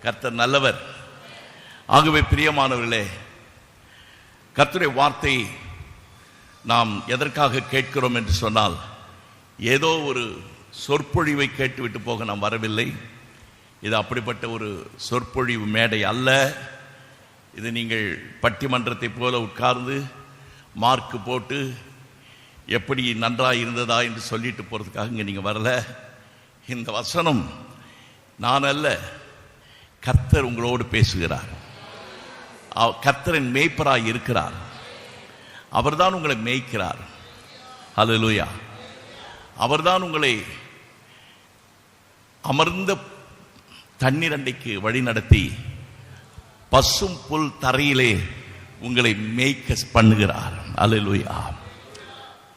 கர்த்தர் நல்லவர். ஆகவே பிரியமானவர்களே, கர்த்தருடைய வார்த்தை நாம் எதற்காக கேட்கிறோம் என்று சொன்னால், ஏதோ ஒரு சொற்பொழிவை கேட்டுவிட்டு போக நாம் வரவில்லை. இது அப்படிப்பட்ட ஒரு சொற்பொழிவு மேடை அல்ல. இது நீங்கள் பட்டிமன்றத்தை போல உட்கார்ந்து மார்க்கு போட்டு எப்படி நன்றாக இருந்ததா என்று சொல்லிட்டு போகிறதுக்காக இங்கே நீங்கள் வரல. இந்த வசனம் நான் அல்ல, கர்த்தர் உங்களோடு பேசுகிறார். கர்த்தரின் மேய்ப்பராய் இருக்கிறார். அவர்தான் உங்களை மேய்க்கிறார். ஹல்லேலூயா. அவர்தான் உங்களை அமர்ந்த தண்ணீர் அண்டைக்கு வழி நடத்தி பசும் புல் தரையிலே உங்களை மேய்க்க பண்ணுகிறார். ஹல்லேலூயா.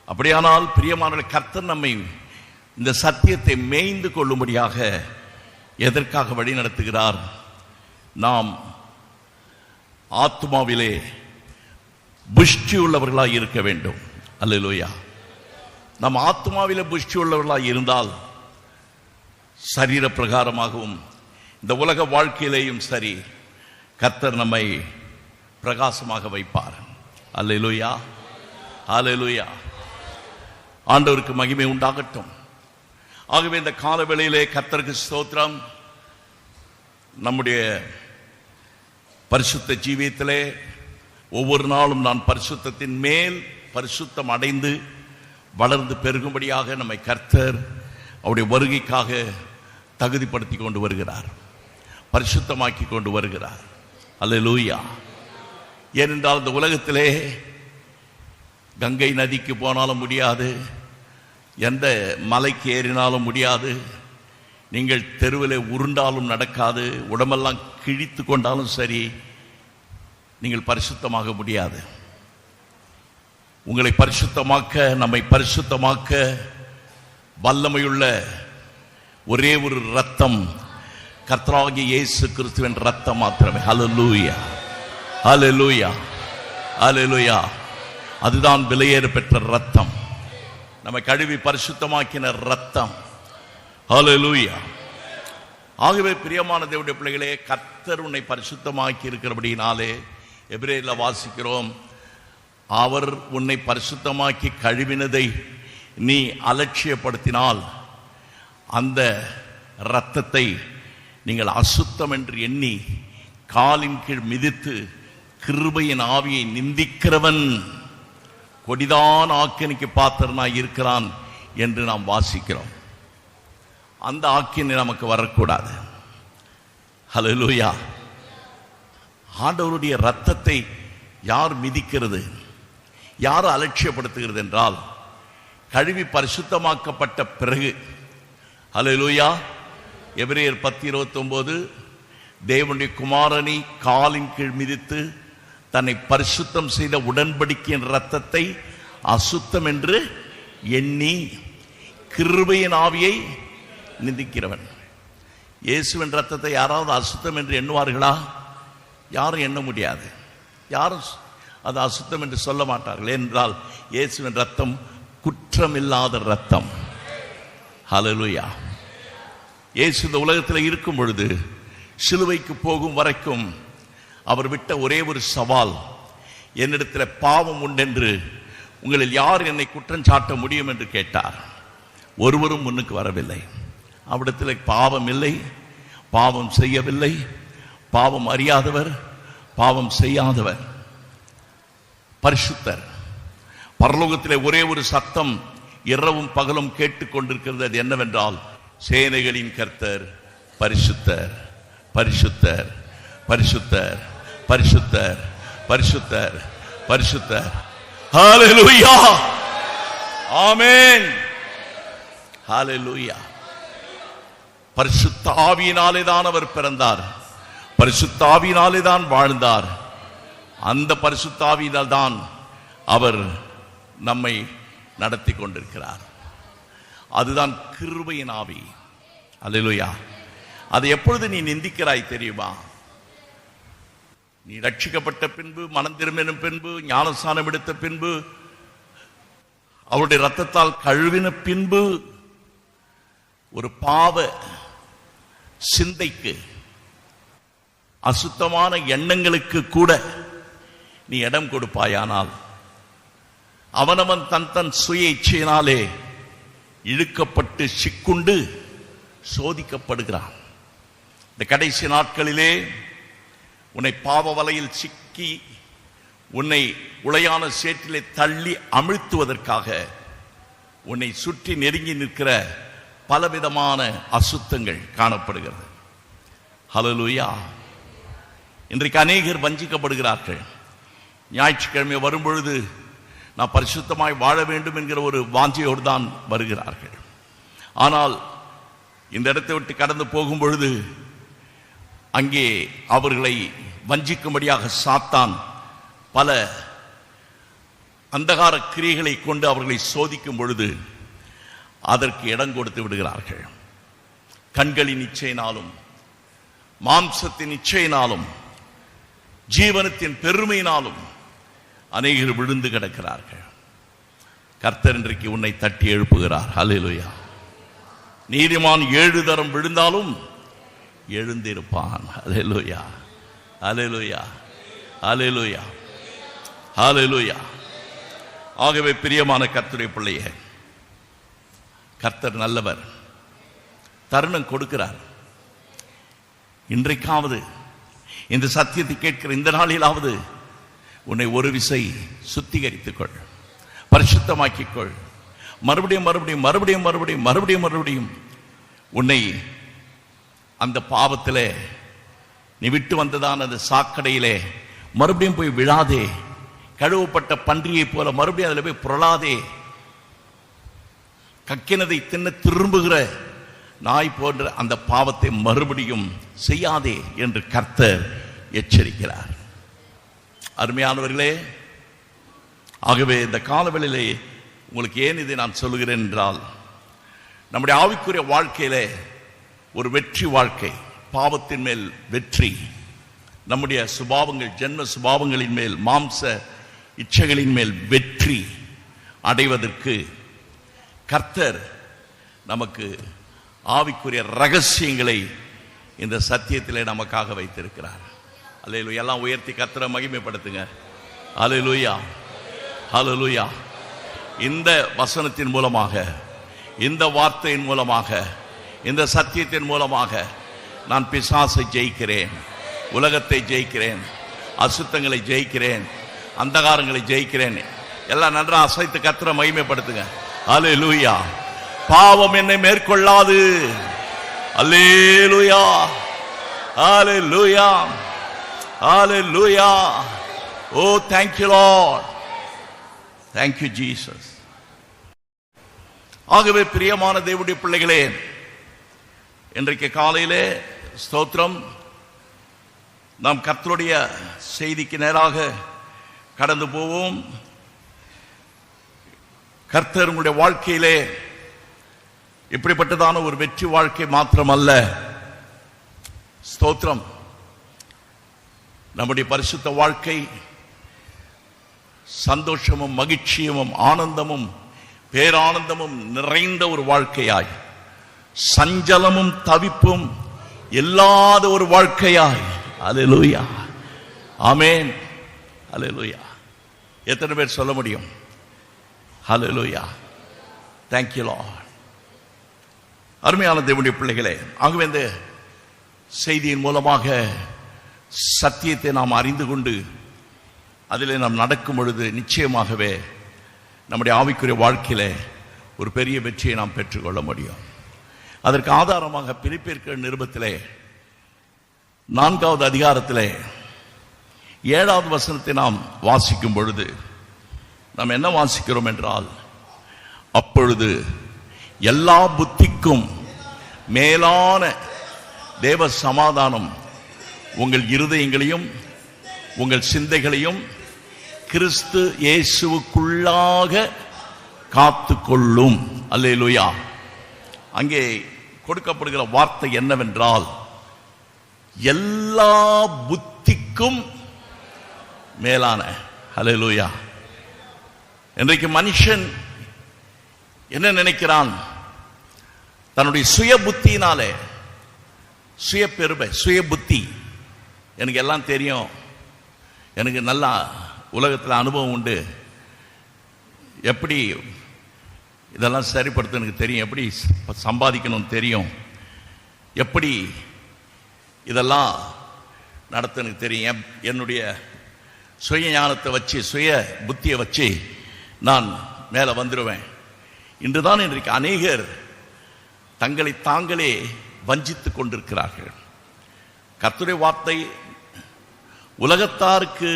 அப்படியானால் பிரியமானவர்களே, கர்த்தர் நம்மை இந்த சத்தியத்தை மேய்ந்து கொள்ளும்படியாக எதற்காக வழி நடத்துகிறார்? நாம் ஆத்மாவிலே புஷ்டி உள்ளவர்களாக இருக்க வேண்டும். அல்லேலூயா. நம் ஆத்மாவிலே புஷ்டி உள்ளவர்களாக இருந்தால் சரீர பிரகாரமாகவும் இந்த உலக வாழ்க்கையிலேயும் சரி, கர்த்தர் நம்மை பிரகாசமாக வைப்பார். அல்லேலூயா. அல்லேலூயா. ஆண்டவருக்கு மகிமை உண்டாகட்டும். ஆகவே இந்த காலவேளையிலே கர்த்தருக்கு ஸ்தோத்திரம். நம்முடைய பரிசுத்த ஜீவியத்திலே ஒவ்வொரு நாளும் நான் பரிசுத்தத்தின் மேல் பரிசுத்தம் அடைந்து வளர்ந்து பெருகும்படியாக நம்மை கர்த்தர் அவருடைய வருகைக்காக தகுதிப்படுத்தி கொண்டு வருகிறார், பரிசுத்தமாக்கி கொண்டு வருகிறார். அல்லேலூயா. ஏனென்றால் இந்த உலகத்திலே கங்கை நதிக்கு போனாலும் முடியாது, எந்த மலைக்கு ஏறினாலும் முடியாது, நீங்கள் தெருவில் உருண்டாலும் நடக்காது, உடம்பெல்லாம் கிழித்து கொண்டாலும் சரி, நீங்கள் பரிசுத்தமாக முடியாது. உங்களை பரிசுத்தமாக்க, நம்மை பரிசுத்தமாக்க வல்லமையுள்ள ஒரே ஒரு ரத்தம் கர்த்தராகிய இயேசு கிறிஸ்துவின் ரத்தம் மாத்திரமே. ஹல்லேலூயா. ஹல்லேலூயா. ஹல்லேலூயா. அதுதான் விலையேற பெற்ற ரத்தம், நம்மை கழுவி பரிசுத்தமாக்கின ரத்தம். ஹல்லேலூயா. ஆகவே பிரியமான தேவனுடைய பிள்ளைகளே, கர்த்தர் உன்னை பரிசுத்தமாக்கி இருக்கிறபடினாலே எபிரேயரில் வாசிக்கிறோம், அவர் உன்னை பரிசுத்தமாக்கி கழுவினதை நீ அலட்சியப்படுத்தினால் அந்த இரத்தத்தை நீங்கள் அசுத்தம் என்று எண்ணி காலின் கீழ் மிதித்து கிருபையின் ஆவியை நிந்திக்கிறவன் கொடிதான் ஆக்கினைக்கு பாத்திரனாய் இருக்கிறான் என்று நாம் வாசிக்கிறோம். அந்த ஆக்கினை நமக்கு வரக்கூடாது. ஹல்லேலூயா. ஆண்டவருடைய இரத்தத்தை யார் மிதிக்கிறது, யார் அலட்சியப்படுத்துகிறது என்றால், கழுவி பரிசுத்தமாக்கப்பட்ட பிறகு. ஹல்லேலூயா. எபிரேயர் 10:29, தேவனுடைய குமாரனை காலின் கீழ் மிதித்து தன்னை பரிசுத்தம் செய்த உடன்படிக்கையின் இரத்தத்தை அசுத்தம் என்று எண்ணி கிருபையின் ஆவியை நிந்திக்கிறவன். இயேசுவின் இரத்தத்தை யாராவது அசுத்தம் என்று எண்ணுவார்களா? யாரும் எண்ண முடியாது. யாரும் அது அசுத்தம் என்று சொல்ல மாட்டார்கள். என்றால் இயேசுவின் இரத்தம் குற்றமில்லாத இரத்தம். ஹல்லேலூயா. இயேசு இந்த உலகத்தில் இருக்கும் பொழுது, சிலுவைக்கு போகும் வரைக்கும் அவர் விட்ட ஒரே ஒரு சவால், என்னிடத்தில் பாவம் உண்டென்று உங்களில் யார் என்னை குற்றம் சாட்ட முடியும் என்று கேட்டார். ஒருவரும் முன்னுக்கு வரவில்லை. அவரிடத்தில் பாவம் இல்லை, பாவம் செய்யவில்லை, பாவம் அறியாதவர், பாவம் செய்யாதவர், பரிசுத்தர். பரலோகத்திலே ஒரே ஒரு சத்தம் இரவும் பகலும் கேட்டுக்கொண்டிருக்கிறது. அது என்னவென்றால், சேனைகளின் கர்த்தர் பரிசுத்தர், பரிசுத்தர், பரிசுத்தர், பரிசுத்தர், பரிசுத்தர், பரிசுத்தர். ஹல்லேலூயா. ஆமென். ஹல்லேலூயா. பரிசுத்த ஆவியினாலே தான் அவர் பிறந்தார், பரிசுத்த ஆவியினாலே தான் வாழ்ந்தார். அந்த பரிசுத்த ஆவியினால் தான் அவர் நம்மை நடத்தி கொண்டிருக்கிறார். அதுதான் கிருபையின் ஆவி. அல்லேலூயா. அதை எப்பொழுது நீ நிந்திக்கிறாய் தெரியுமா? நீ ரட்சிக்கப்பட்ட பின்பு, மனம் திரும்பின பின்பு, ஞானஸ்நானம் எடுத்த பின்பு, அவருடைய இரத்தத்தால் கழுவின பின்பு, ஒரு பாவ சிந்தைக்கு அசுத்தமான எண்ணங்களுக்கு கூட நீ இடம் கொடுப்பாயானால் அவனவன் தன் தன் சுய இச்சையினாலே இழுக்கப்பட்டு சிக்குண்டு சோதிக்கப்படுகிறான். இந்த கடைசி நாட்களிலே உன்னை பாவ வலையில் சிக்கி உன்னை உளையான சேற்றிலே தள்ளி அமிழ்த்துவதற்காக உன்னை சுற்றி நெருங்கி நிற்கிற பலவிதமான அசுத்தங்கள் காணப்படுகிறது. ஹல்லேலூயா. இன்றைக்கு அநேகர் வஞ்சிக்கப்படுகிறார்கள். ஞாயிற்றுக்கிழமை வரும்பொழுது நான் பரிசுத்தமாய் வாழ வேண்டும் என்கிற ஒரு வாஞ்சையோடு தான் வருகிறார்கள். ஆனால் இந்த இடத்தை விட்டு கடந்து போகும் பொழுது அங்கே அவர்களை வஞ்சிக்கும்படியாக சாத்தான் பல அந்தகார கிரியைகளை கொண்டு அவர்களை சோதிக்கும் பொழுது அதற்கு இடம் கொடுத்து விடுகிறார்கள். கண்களின் இச்சையினாலும் மாம்சத்தின் இச்சையினாலும் ஜீவனத்தின் பெருமையினாலும் அநேகர் விழுந்து கிடக்கிறார்கள். கர்த்தர் இன்றைக்கு உன்னை தட்டி எழுப்புகிறார். ஹல்லேலூயா. நீதிமான் 7 தரம் விழுந்தாலும் எழுந்திருப்பான். ஹல்லேலூயா, ஹல்லேலூயா, ஹல்லேலூயா, ஹல்லேலூயா. ஆகவே பிரியமான கர்த்தருடைய பிள்ளையே, கர்த்தர் நல்லவர், தருணம் கொடுக்கிறார். இன்றைக்காவது இந்த சத்தியத்தை கேட்கிற இந்த நாளிலாவது உன்னை ஒரு விசை சுத்திகரித்துக் கொள், பரிசுத்தமாக்கிக் கொள். மறுபடியும் மறுபடியும் மறுபடியும் மறுபடியும் மறுபடியும் மறுபடியும் உன்னை அந்த பாவத்திலே நீ விட்டு வந்ததான அந்த சாக்கடையிலே மறுபடியும் போய் விழாதே. கழுவப்பட்ட பன்றியை போல மறுபடியும் அதில் போய் புரளாதே. கக்கினதை தின்ன திரும்புகிற நாய் போன்ற அந்த பாவத்தை மறுபடியும் செய்யாதே என்று கர்த்தர் எச்சரிக்கிறார். அருமையானவர்களே, ஆகவே இந்த காலவெளியிலே உங்களுக்கு ஏன் இதை நான் சொல்லுகிறேன் என்றால், நம்முடைய ஆவிக்குரிய வாழ்க்கையிலே ஒரு வெற்றி வாழ்க்கை, பாவத்தின் மேல் வெற்றி, நம்முடைய சுபாவங்கள் ஜென்ம சுபாவங்களின் மேல் மாம்ச இச்சைகளின் மேல் வெற்றி அடைவதற்கு கர்த்தர் நமக்கு ஆவிக்குரிய ரகசியங்களை இந்த சத்தியத்திலே நமக்காக வைத்திருக்கிறார். அல்லேலூயா. எல்லாம் உயர்த்தி கர்த்தரை மகிமைப்படுத்துங்க. அல்லேலூயா, அல்லேலூயா. இந்த வசனத்தின் மூலமாக, இந்த வார்த்தையின் மூலமாக, இந்த சத்தியத்தின் மூலமாக நான் பிசாசை ஜெயிக்கிறேன், உலகத்தை ஜெயிக்கிறேன், அசுத்தங்களை ஜெயிக்கிறேன், அந்தகாரங்களை ஜெயிக்கிறேன். எல்லாம் நன்றா அசைத்து கர்த்தரை மகிமைப்படுத்துங்க. அல்லேலூயா. பாவம் என்னை மேற்கொள்ளாது. அல்லேலூயா, அல்லேலூயா, அல்லேலூயா. ஓ thank you Lord, thank you Jesus. ஆகவே பிரியமான தேவனுடைய பிள்ளைகளே, இன்றைக்கு காலையிலே ஸ்தோத்திரம், நாம் கர்த்தருடைய செய்திக்கு நேராக கடந்து போவோம். கர்த்தர் உங்களுடைய வாழ்க்கையிலே இப்படிப்பட்டதான ஒரு வெற்றி வாழ்க்கை மாத்திரமல்ல, ஸ்தோத்திரம், நம்முடைய பரிசுத்த வாழ்க்கை சந்தோஷமும் மகிழ்ச்சியும் ஆனந்தமும் பேரானந்தமும் நிறைந்த ஒரு வாழ்க்கையாய், சஞ்சலமும் தவிப்பும் இல்லாத ஒரு வாழ்க்கையாய். அல்லேலூயா, ஆமென், அல்லேலூயா. எத்தனை பேர் சொல்ல முடியும்? அல்லேலூயா, thank you Lord. அருமையான தேவனுடைய பிள்ளைகளே, ஆகவே இந்த செய்தியின் மூலமாக சத்தியத்தை நாம் அறிந்து கொண்டு அதிலே நாம் நடக்கும் பொழுது நிச்சயமாகவே நம்முடைய ஆவிக்குரிய வாழ்க்கையில ஒரு பெரிய வெற்றியை நாம் பெற்றுக்கொள்ள முடியும். அதற்கு ஆதாரமாக பிலிப்பியர் நிருபத்திலே 4வது அதிகாரத்திலே 7வது வசனத்தை நாம் வாசிக்கும் பொழுது நாம் என்ன வாசிக்கிறோம் என்றால், அப்பொழுது எல்லா புத்திக்கும் மேலான தேவ சமாதானம் உங்கள் இருதயங்களையும் உங்கள் சிந்தைகளையும் கிறிஸ்து இயேசுவுக்குள்ளாக காத்துக்கொள்ளும். அல்லேலூயா. அங்கே கொடுக்கப்படுகிற வார்த்தை என்னவென்றால், எல்லா புத்திக்கும் மேலான. அல்லேலூயா. இன்றைக்கு மனுஷன் என்ன நினைக்கிறான்? தன்னுடைய சுய புத்தியினாலே, சுய பெருமை, சுய புத்தி, எனக்கு எல்லாம் தெரியும், எனக்கு நல்லா உலகத்தில் அனுபவம் உண்டு, எப்படி இதெல்லாம் சரிப்படுத்த எனக்கு தெரியும், எப்படி சம்பாதிக்கணும் தெரியும், எப்படி இதெல்லாம் நடத்த எனக்கு தெரியும், என்னுடைய சுய ஞானத்தை வச்சு சுய புத்தியை வச்சு நான் மேலே வந்துடுவேன். இன்றுதான் இன்றைக்கு அநேகர் தங்களை தாங்களே வஞ்சித்துக் கொண்டிருக்கிறார்கள். கர்த்தருடைய வார்த்தை உலகத்தாருக்கு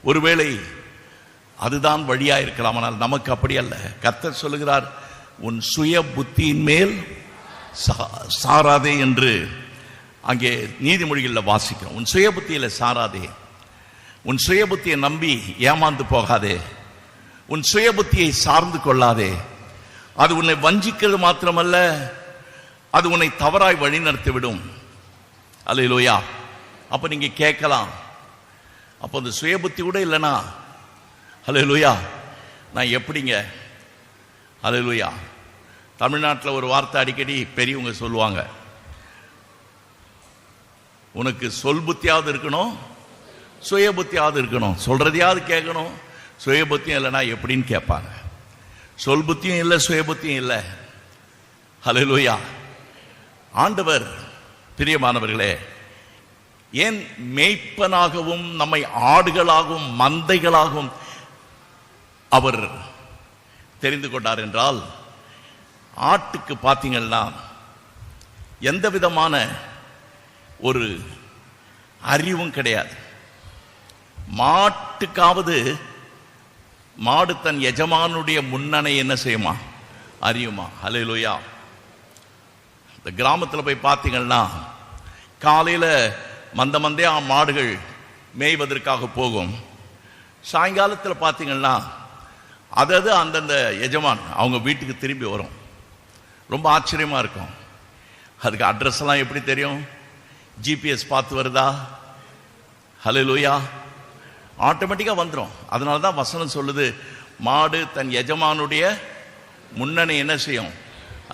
ஒருவேளை அதுதான் வழியா இருக்கலாம், ஆனால் நமக்கு அப்படி அல்ல. கர்த்தர் சொல்லுகிறார், உன் சுய புத்தியின் மேல் சாராதே என்று அங்கே நீதிமொழிகளில் வாசிக்கிறோம். உன் சுய புத்தியில சாராதே, உன் சுய புத்தியை நம்பி ஏமாந்து போகாதே, உன் சுய புத்தியை சார்ந்து கொள்ளாதே. அது உன்னை வஞ்சிக்கிறது மாத்திரமல்ல, அது உன்னை தவறாய் வழி நடத்திவிடும். அல்லேலூயா. அப்ப நீங்க கேட்கலாம், அப்போ அந்த சுய புத்தி கூட இல்லைனா அல்லேலூயா நான் எப்படிங்க? அல்லேலூயா. தமிழ்நாட்டில் ஒரு வார்த்தை அடிக்கடி பெரியவங்க சொல்லுவாங்க, உனக்கு சொல் புத்தியாவது இருக்கணும், சுய புத்தியாவது இருக்கணும், சொல்றதையாவது கேட்கணும், சுய புத்தியும் இல்லைனா எப்படின்னு கேட்பாங்க. சொல் புத்தியும் இல்லை, சுய புத்தியும் இல்லை. அல்லேலூயா. ஆண்டவர் பிரியமானவர்களே, ஏன் மேய்ப்பனாகவும் நம்மை ஆடுகளாகவும் மந்தைகளாகவும் அவர் தெரிந்து கொண்டார் என்றால், ஆட்டுக்கு பார்த்தீங்கன்னா எந்த விதமான ஒரு அறிவும் கிடையாது. மாட்டுக்காவது மாடு தன் எஜமானுடைய முன்னணை என்ன செய்யுமா? அறியுமா? அல்லேலூயா. இந்த கிராமத்தில் போய் பார்த்தீங்கன்னா காலையில் மந்தையா மாடுகள் மேய்வதற்காக போகும். சாயங்காலத்தில் பார்த்தீங்கன்னா அதாவது அந்தந்த எஜமான் அவங்க வீட்டுக்கு திரும்பி வரும். ரொம்ப ஆச்சரியமாக இருக்கும். அதுக்கு அட்ரஸ் எல்லாம் எப்படி தெரியும்? ஜிபிஎஸ் பார்த்து வருதா? அல்லேலூயா. ஆட்டோமேட்டிக்காக வந்துடும். அதனால தான் வசனம் சொல்லுது, மாடு தன் எஜமானுடைய முன்னணி என்ன செய்யும்?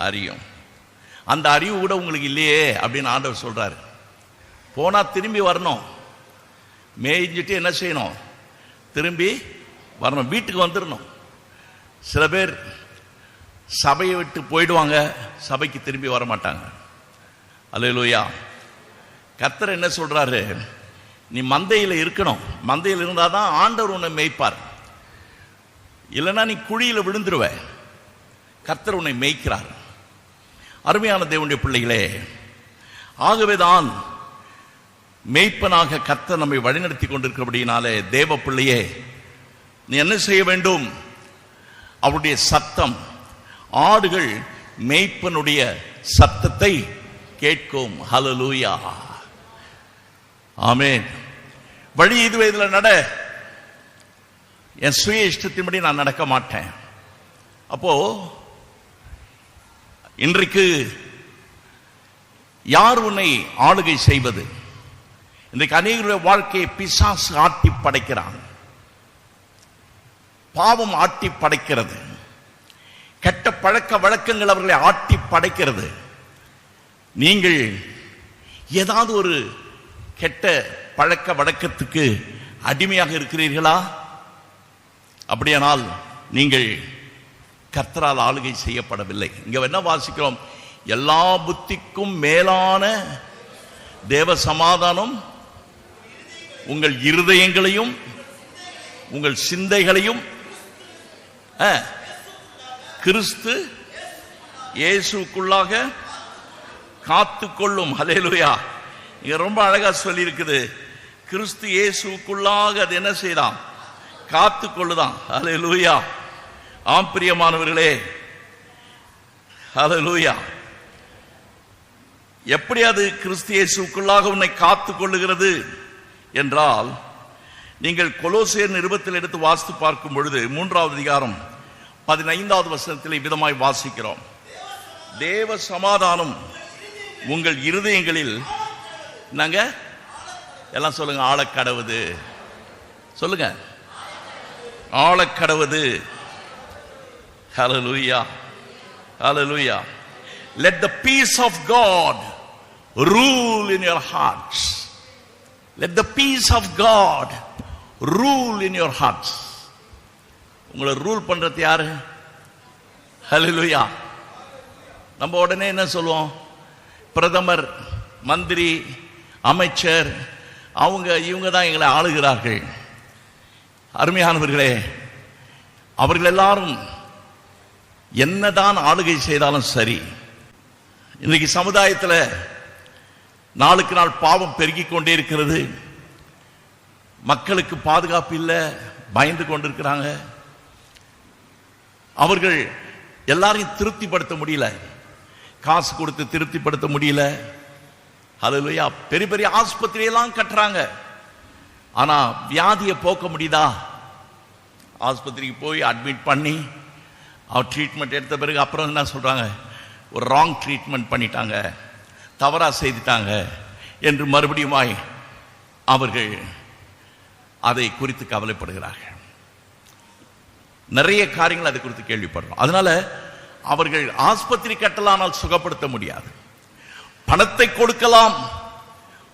அறியும். அந்த அறிவு கூட உங்களுக்கு இல்லையே அப்படின்னு ஆண்டவர் சொல்றாரு. போனா திரும்பி வரணும், மேய்ஞ்சிட்டு என்ன செய்யணும்? திரும்பி வரணும், வீட்டுக்கு வந்துடணும். சில பேர் சபையை விட்டு போயிடுவாங்க, சபைக்கு திரும்பி வர மாட்டாங்க. அல்லேலூயா. கர்த்தர் என்ன சொல்றாரு? நீ மந்தையில் இருக்கணும், மந்தையில் இருந்தாதான் ஆண்டவர் உன்னை மேய்ப்பார், இல்லைன்னா நீ குழியில் விழுந்துருவ. கர்த்தர் உன்னை மேய்க்கிறார். அருமையான தேவனுடைய பிள்ளைகளே, ஆகவேதான் மேய்ப்பனாக கர்த்தர் நம்மை வழிநடத்தி கொண்டிருக்கிறபடினாலே, தேவ பிள்ளையே நீ என்ன செய்ய வேண்டும்? அவருடைய சத்தம், ஆடுகள் மேய்ப்பனுடைய சத்தத்தை கேட்கும். ஹல்லேலூயா. ஆமென். வழி இதுவே, இதில் நட, என் சுய இஷ்டத்தின்படி நான் நடக்க மாட்டேன். அப்போ இன்றைக்கு யார் உன்னை ஆளுகை செய்வது? இன்றைக்கு அநேகருடைய வாழ்க்கையை பிசாசு ஆட்டி படைக்கிறான், பாவம் ஆட்டி படைக்கிறது, கெட்ட பழக்க வழக்கங்கள் அவர்களை ஆட்டி படைக்கிறது. நீங்கள் ஏதாவது ஒரு கெட்ட பழக்க வழக்கத்துக்கு அடிமையாக இருக்கிறீர்களா? அப்படியானால் நீங்கள் கர்த்தரால் ஆளுகை செய்யப்படவில்லை. இங்க என்ன வாசிக்கிறோம்? எல்லா புத்திக்கும் மேலான தேவ சமாதானம் உங்கள் இருதயங்களையும் உங்கள் சிந்தைகளையும் கிறிஸ்து இயேசுக்குள்ளாக காத்துக்கொள்ளும். ஹல்லேலூயா. இங்க ரொம்ப அழகா சொல்லி இருக்குது, கிறிஸ்து இயேசுக்குள்ளாக அது என்ன செய்தான்? காத்துக்கொள்ளுதான். ஹல்லேலூயா. ஆம் பிரியமானவர்களே, ஹல்லேலூயா. எப்படி அது கிறிஸ்து இயேசுக்குள்ளாக உன்னை காத்துக் கொள்ளுகிறது என்றால், நீங்கள் கொலோசியர் நிருபத்தில் எடுத்து வாசித்து பார்க்கும் பொழுது 3வது அதிகாரம் 15வது வசனத்தில் விதமாய் வாசிக்கிறோம், தேவ சமாதானம் உங்கள் இருதயங்களில் நாங்க எல்லாம் சொல்லுங்க, ஆழக்கடவுது. சொல்லுங்க, ஆழக்கடவுது. ஹல்லேலூயா. ஹல்லேலூயா. Let the peace of God rule in your hearts. Let the peace of God rule in your hearts. உங்களை ரூல் பண்றது யாரு? ஹல்லேலூயா. நம்ம உடனே என்ன சொல்லுவோம்? பிரதமர், மந்திரி, அமைச்சர், இவங்க தான் எங்களை ஆளுகிறார்கள். அருமையானவர்களே, அவர்கள் எல்லாரும் என்னதான் ஆளுகை செய்தாலும் சரி, இன்றைக்கு சமுதாயத்தில் நாளுக்கு நாள் பாவம் பெருகிக் கொண்டே இருக்கிறது. மக்களுக்கு பாதுகாப்பு இல்லை, பயந்து கொண்டிருக்கிறாங்க. அவர்கள் எல்லாரையும் திருப்திப்படுத்த முடியல, காசு கொடுத்து திருப்திப்படுத்த முடியல. ஹல்லேலூயா. பெரிய பெரிய ஆஸ்பத்திரியெல்லாம் கட்டுறாங்க, ஆனா வியாதியை போக்க முடியுதா? ஆஸ்பத்திரிக்கு போய் அட்மிட் பண்ணி அவர் ட்ரீட்மெண்ட் எடுத்த பிறகு அப்புறம் என்ன சொல்றாங்க? ஒரு ராங் ட்ரீட்மெண்ட் பண்ணிட்டாங்க, தவறா செய்துட்டாங்க என்று மறுபடியுமாய் அவர்கள் அதை குறித்து கவலைப்படுகிறார்கள். நிறைய காரியங்கள் அதை குறித்து கேள்விப்படுறோம். அதனால அவர்கள் ஆஸ்பத்திரி கட்டலானால் சுகப்படுத்த முடியாது, பணத்தை கொடுக்கலாம்,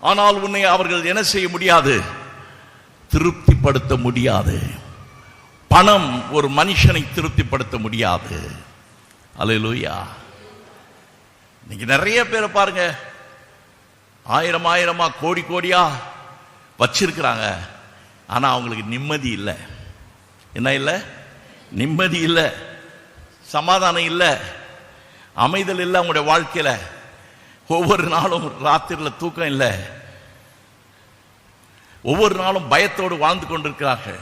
ஆனால் உன்னை அவர்கள் என்ன செய்ய முடியாது? திருப்திப்படுத்த முடியாது. பணம் ஒரு மனுஷனை திருப்திப்படுத்த முடியாது. அல்லேலூயா. நீங்க நிறைய பேரை பாருங்க, ஆயிரமா கோடி கோடியா வச்சிருக்கிறாங்க, ஆனா அவங்களுக்கு நிம்மதி இல்லை. என்ன இல்லை? நிம்மதி இல்லை, சமாதானம் இல்லை, அமைதல் இல்லை. அவங்களுடைய வாழ்க்கையில ஒவ்வொரு நாளும் ராத்திரில தூக்கம் இல்லை, ஒவ்வொரு நாளும் பயத்தோடு வாழ்ந்து கொண்டிருக்கிறார்கள்.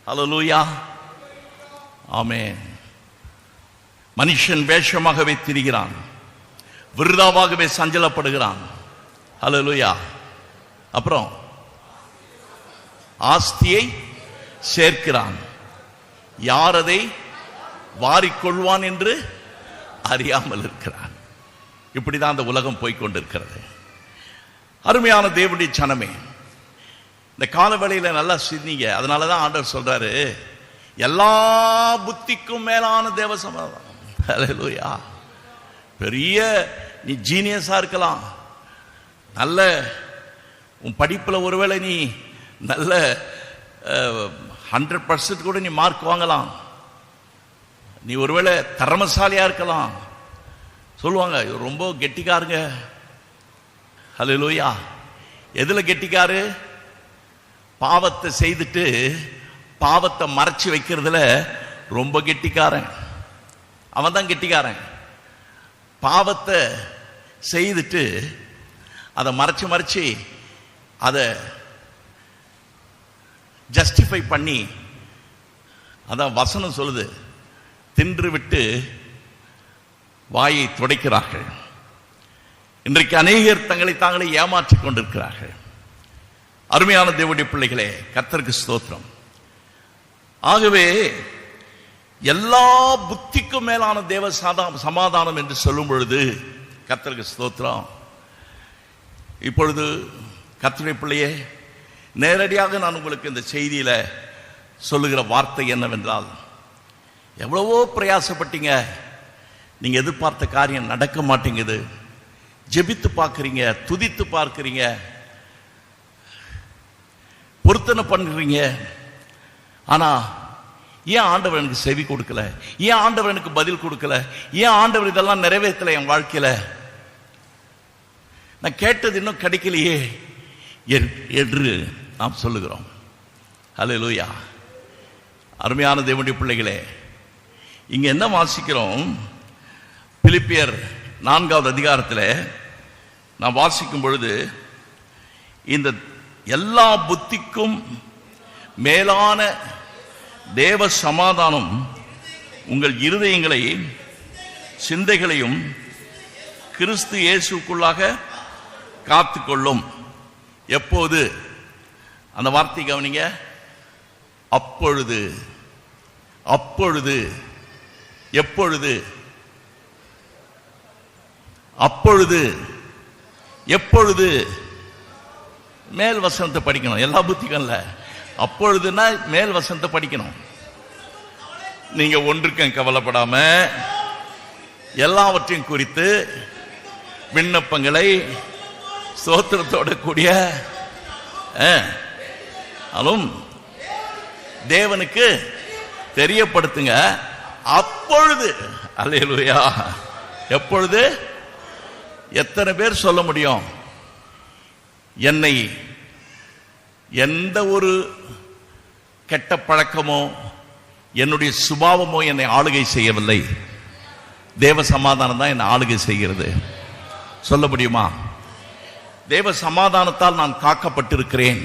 ஹல்லேலூயா. ஆமென். மனுஷன் வேஷமாகவே திரிகிறான், விருதாவாகவே சஞ்சலப்படுகிறான். ஹல்லேலூயா. அப்புறம் ஆஸ்தியை சேர்க்கிறான், யார் அதை வாரிக்கொள்வான் என்று அறியாமல் இருக்கிறான். இப்படிதான் அந்த உலகம் போய்கொண்டிருக்கிறது. அருமையான தேவனுடைய ஜனமே, இந்த காலவேளையில நல்லா சிந்திங்க. அதனாலதான் ஆண்டவர் சொல்றாரு, எல்லா புத்திக்கும் மேலான தேவ சமாதானம். ஹல்லேலூயா. பெரிய நீ ஜீனியஸா இருக்கலாம், நல்ல உன் படிப்புல ஒருவேளை நீ நல்ல 100% கூட நீ மார்க் வாங்கலாம், நீ ஒருவேளை திறமசாலியா இருக்கலாம். சொல்லுவாங்க ரொம்ப கெட்டிக்காருங்க. ஹல்லேலூயா. எதுல கெட்டிக்காரு? பாவத்தை செய்துட்டு பாவத்தை மறைச்சு வைக்கிறதுல ரொம்ப கெட்டிக்காரன். அவன் தான் கெட்டிக்காரன். பாவத்தை செய்துட்டு அதை மறைச்சு அதை ஜஸ்டிஃபை பண்ணி, அதான் வசனம் சொல்லுது, தின்று விட்டு வாயை துடைக்கிறார்கள். இன்றைக்கு அநேகர் தங்களை தாங்களே ஏமாற்றிக் கொண்டிருக்கிறார்கள். அருமையான தேவனுடைய பிள்ளைகளே, கர்த்தருக்கு ஸ்தோத்திரம். ஆகவே எல்லா புத்திக்கும் மேலான தேவ சமாதானம் என்று சொல்லும் பொழுது கர்த்தருக்கு ஸ்தோத்திரம். இப்பொழுது கர்த்தருடைய பிள்ளையே, நேரடியாக நான் உங்களுக்கு இந்த செய்தியில சொல்லுகிற வார்த்தை என்னவென்றால், எவ்வளவோ பிரயாசப்பட்டீங்க, நீங்க எதிர்பார்த்த காரியம் நடக்க மாட்டேங்குது. ஜெபித்து பார்க்கிறீங்க, துதித்து பார்க்கிறீங்க, பொருத்தனை பண்றீங்க, ஆனா ஏன் ஆண்டவர் எனக்கு செவி கொடுக்கல? ஏன் ஆண்டவர் எனக்கு பதில் கொடுக்கல? ஏன் ஆண்டவர் இதெல்லாம் நிறைவேற்றல என் வாழ்க்கையில? நான் கேட்டது இன்னும் கிடைக்கலையே என்று நாம் சொல்லுகிறோம். ஹல்லேலூயா. அருமையான தேவனுடைய பிள்ளைகளே, இங்க என்ன வாசிக்கிறோம்? பிலிப்பியர் 4வது அதிகாரத்தில் நான் வாசிக்கும் பொழுது, இந்த எல்லா புத்திக்கும் மேலான தேவ சமாதானம் உங்கள் இருதயங்களை சிந்தைகளையும் கிறிஸ்து இயேசுக்குள்ளாக காத்துக்கொள்ளும். எப்போது? அந்த வார்த்தை கவனிங்க. அப்பொழுது. அப்பொழுது. எப்பொழுது? அப்பொழுது. எப்பொழுது? மேல் வசனத்தை படிக்கணும். எல்லா புத்திக்கும் இல்ல, அப்பொழுதுன்னா மேல் வசனத்தை படிக்கணும். நீங்க ஒன்றுக்கும் கவலைப்படாம எல்லாவற்றையும் குறித்து விண்ணப்பங்களை ஸ்தோத்திரத்தோட கூடிய தேவனுக்கு தெரியப்படுத்துங்க. அப்பொழுது அல்லேலூயா. எப்பொழுது? எத்தனை பேர் சொல்ல முடியும், என்னை எந்த ஒரு கெட்ட பழக்கமோ என்னுடைய சுபாவமோ என்னை ஆளுகை செய்யவில்லை, தேவ சமாதானம் தான் என்னை ஆளுகை செய்கிறது? சொல்ல முடியுமா? தேவ சமாதானத்தால் நான் காக்கப்பட்டிருக்கிறேன்.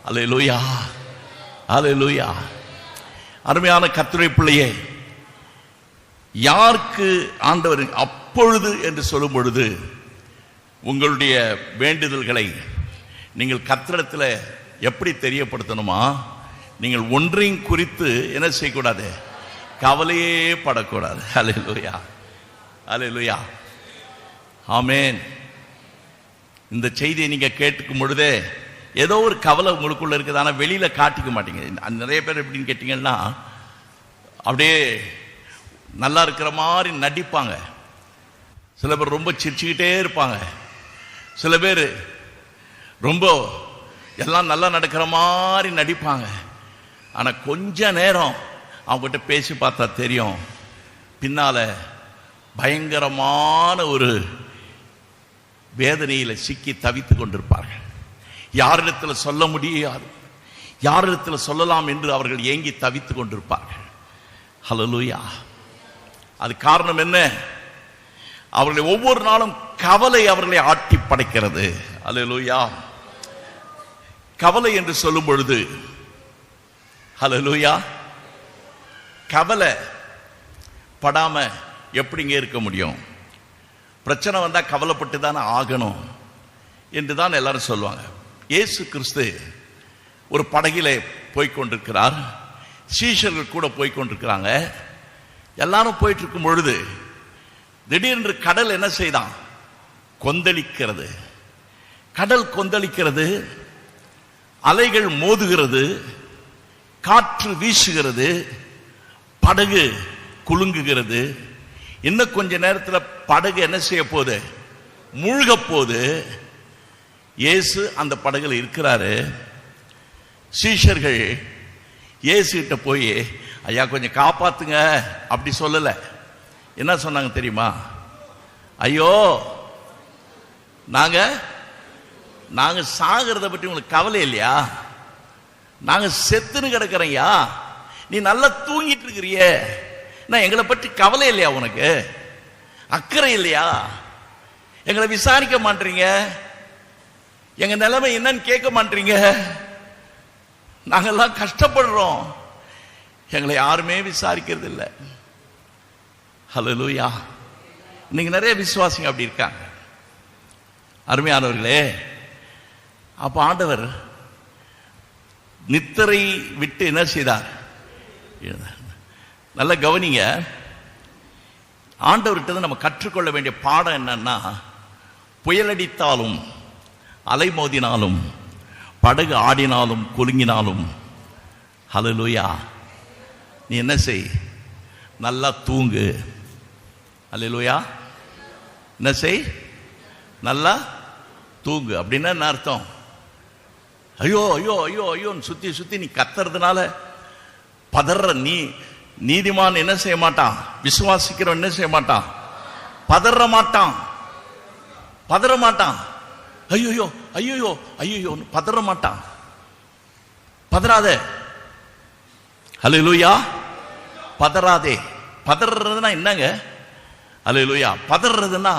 அல்லேலூயா, அல்லேலூயா. அருமையான கர்த்தருடைய பிள்ளையே, யாருக்கு ஆண்டவர் அப்பொழுது என்று சொல்லும் பொழுது உங்களுடைய வேண்டுதல்களை நீங்கள் கர்த்தரிடத்தில் எப்படி தெரியப்படுத்தணுமா? நீங்கள் ஒன்றையும் குறித்து என்ன செய்யக்கூடாது, கவலையே படக்கூடாது. அல்லேலூயா, அல்லேலூயா, ஆமென். இந்த செய்தியை நீங்க கேட்டுக்கும் பொழுதே ஏதோ ஒரு கவலை உங்களுக்குள்ள இருக்குது, ஆனால் வெளியில காட்டிக்க மாட்டீங்க. நிறைய பேர் எப்படின்னு கேட்டீங்கன்னா, அப்படியே நல்லா இருக்கிற மாதிரி நடிப்பாங்க. சில பேர் ரொம்ப சிரிச்சுக்கிட்டே இருப்பாங்க. சில பேர் ரொம்ப எல்லாம் நல்லா நடக்கிற மாதிரி நடிப்பாங்க. ஆனா கொஞ்ச நேரம் அவங்ககிட்ட பேசி பார்த்தா தெரியும், பின்னால பயங்கரமான ஒரு வேதனையில சிக்கி தவித்து கொண்டிருப்பார்கள். யாரிடத்தில் சொல்ல முடியாது, யாரிடத்தில் சொல்லலாம் என்று அவர்கள் ஏங்கி தவித்து கொண்டிருப்பார்கள். ஹல்லேலூயா. அது காரணம் என்ன? அவர்களை ஒவ்வொரு நாளும் கவலை அவர்களை ஆட்டி படைக்கிறது. ஹல்லேலூயா. கவலை என்று சொல்லும் பொழுது, ஹல்லேலூயா, கவலை படாம எப்படிங்க இருக்க முடியும்? பிரச்சனை வந்தா கவலைப்பட்டு தானே ஆகணும் என்று தான் எல்லாரும் சொல்லுவாங்க. இயேசு கிறிஸ்து ஒரு படகிலே போய்கொண்டிருக்கிறார், சீஷர்கள் கூட போய்கொண்டிருக்கிறாங்க. எல்லாரும் போயிட்டு இருக்கும் பொழுது திடீரென்று கடல் என்ன செய்தான்? கொந்தளிக்கிறது. கடல் கொந்தளிக்கிறது, அலைகள் மோதுகிறது, காற்று வீசுகிறது, படகு குலுங்குகிறது. இன்னும் கொஞ்ச நேரத்தில் படகு என்ன செய்ய போகுது? மூழ்க போகுது. இயேசு அந்த படகுல இருக்கிறாரு. சீஷர்கள் இயேசு கிட்ட போய், ஐயா கொஞ்சம் காப்பாத்துங்க அப்படி சொல்லல. என்ன சொன்னாங்க தெரியுமா? ஐயோ, நாங்க சாகிறத பற்றி உங்களுக்கு கவலை இல்லையா? நாங்க செத்துன்னு கிடக்கிறையா, நீ நல்லா தூங்கிட்டு இருக்கிறிய, நான் எங்களை பற்றி கவலை இல்லையா? உனக்கு அக்கறை இல்லையா? எங்களை விசாரிக்க மாட்டீங்க, எங்க நிலைமை என்னன்னு கேட்க மாட்டீங்க, நாங்கெல்லாம் கஷ்டப்படுறோம், எங்களை யாருமே விசாரிக்கிறது இல்லை. ஹல்லேலூயா. இன்னைக்கு நிறைய விசுவாசிங்க அப்படி இருக்காங்க. அருமையானவர்களே, அப்ப ஆண்டவர் நித்திரை விட்டு என்ன செய்தார்? நல்ல கவனிங்க. ஆண்டவர்கிட்ட நம்ம கற்றுக்கொள்ள வேண்டிய பாடம் என்னன்னா, புயலடித்தாலும் அலை மோதினாலும் படகு ஆடினாலும் குலுங்கினாலும், ஹல்லேலூயா, நீ என்ன செய்? நல்லா தூங்கு. ஹல்லேலூயா. என்ன செய்? நல்லா தூங்கு. அப்படின்னா என்ன அர்த்தம்? ஐயோ ஐயோ ஐயோ ஐயோன்னு சுத்தி சுத்தி நீ கத்துறதுனால பதற நீதிமான் என்ன செய்ய மாட்டான்? விசுவாசிக்கிறவன் என்ன செய்ய மாட்டான்? பதற மாட்டான், பதற மாட்டான். ஐயோ ஐயோ ஐயோ பதற மாட்டான். பதறாதே. ஹல்லேலூயா. பதறாதே. பதறதுன்னா என்னங்க? ஹல்லேலூயா. பதறதுன்னா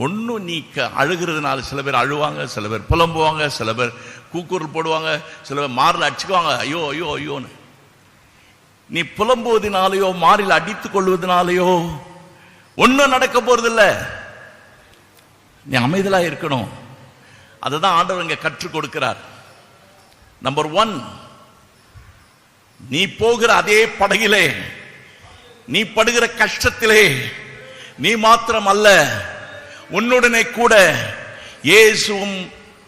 ஒன்னும் நீ அழுகிறதுனால, சில பேர் அழுவாங்க, சில பேர் புலம்புவாங்க, சில பேர் கூக்குரல் போடுவாங்க, சில பேர் மாரில் அடிச்சுக்குவாங்க ஐயோ ஐயோ ஐயோன்னு. நீ புலம்புவதனாலேயோ மாரில் அடித்துக் கொள்வதனாலேயோ ஒன்னும் நடக்க போறதில்ல. நீ அமைதலா இருக்கணும். அதுதான் ஆண்டவர் இங்க கற்றுக் கொடுக்கிறார். நம்பர் 1, நீ போகிற அதே படகிலே, நீ படுகிற கஷ்டத்திலே நீ மாத்திரம் அல்ல, உன்னுடனே கூட இயேசுவும்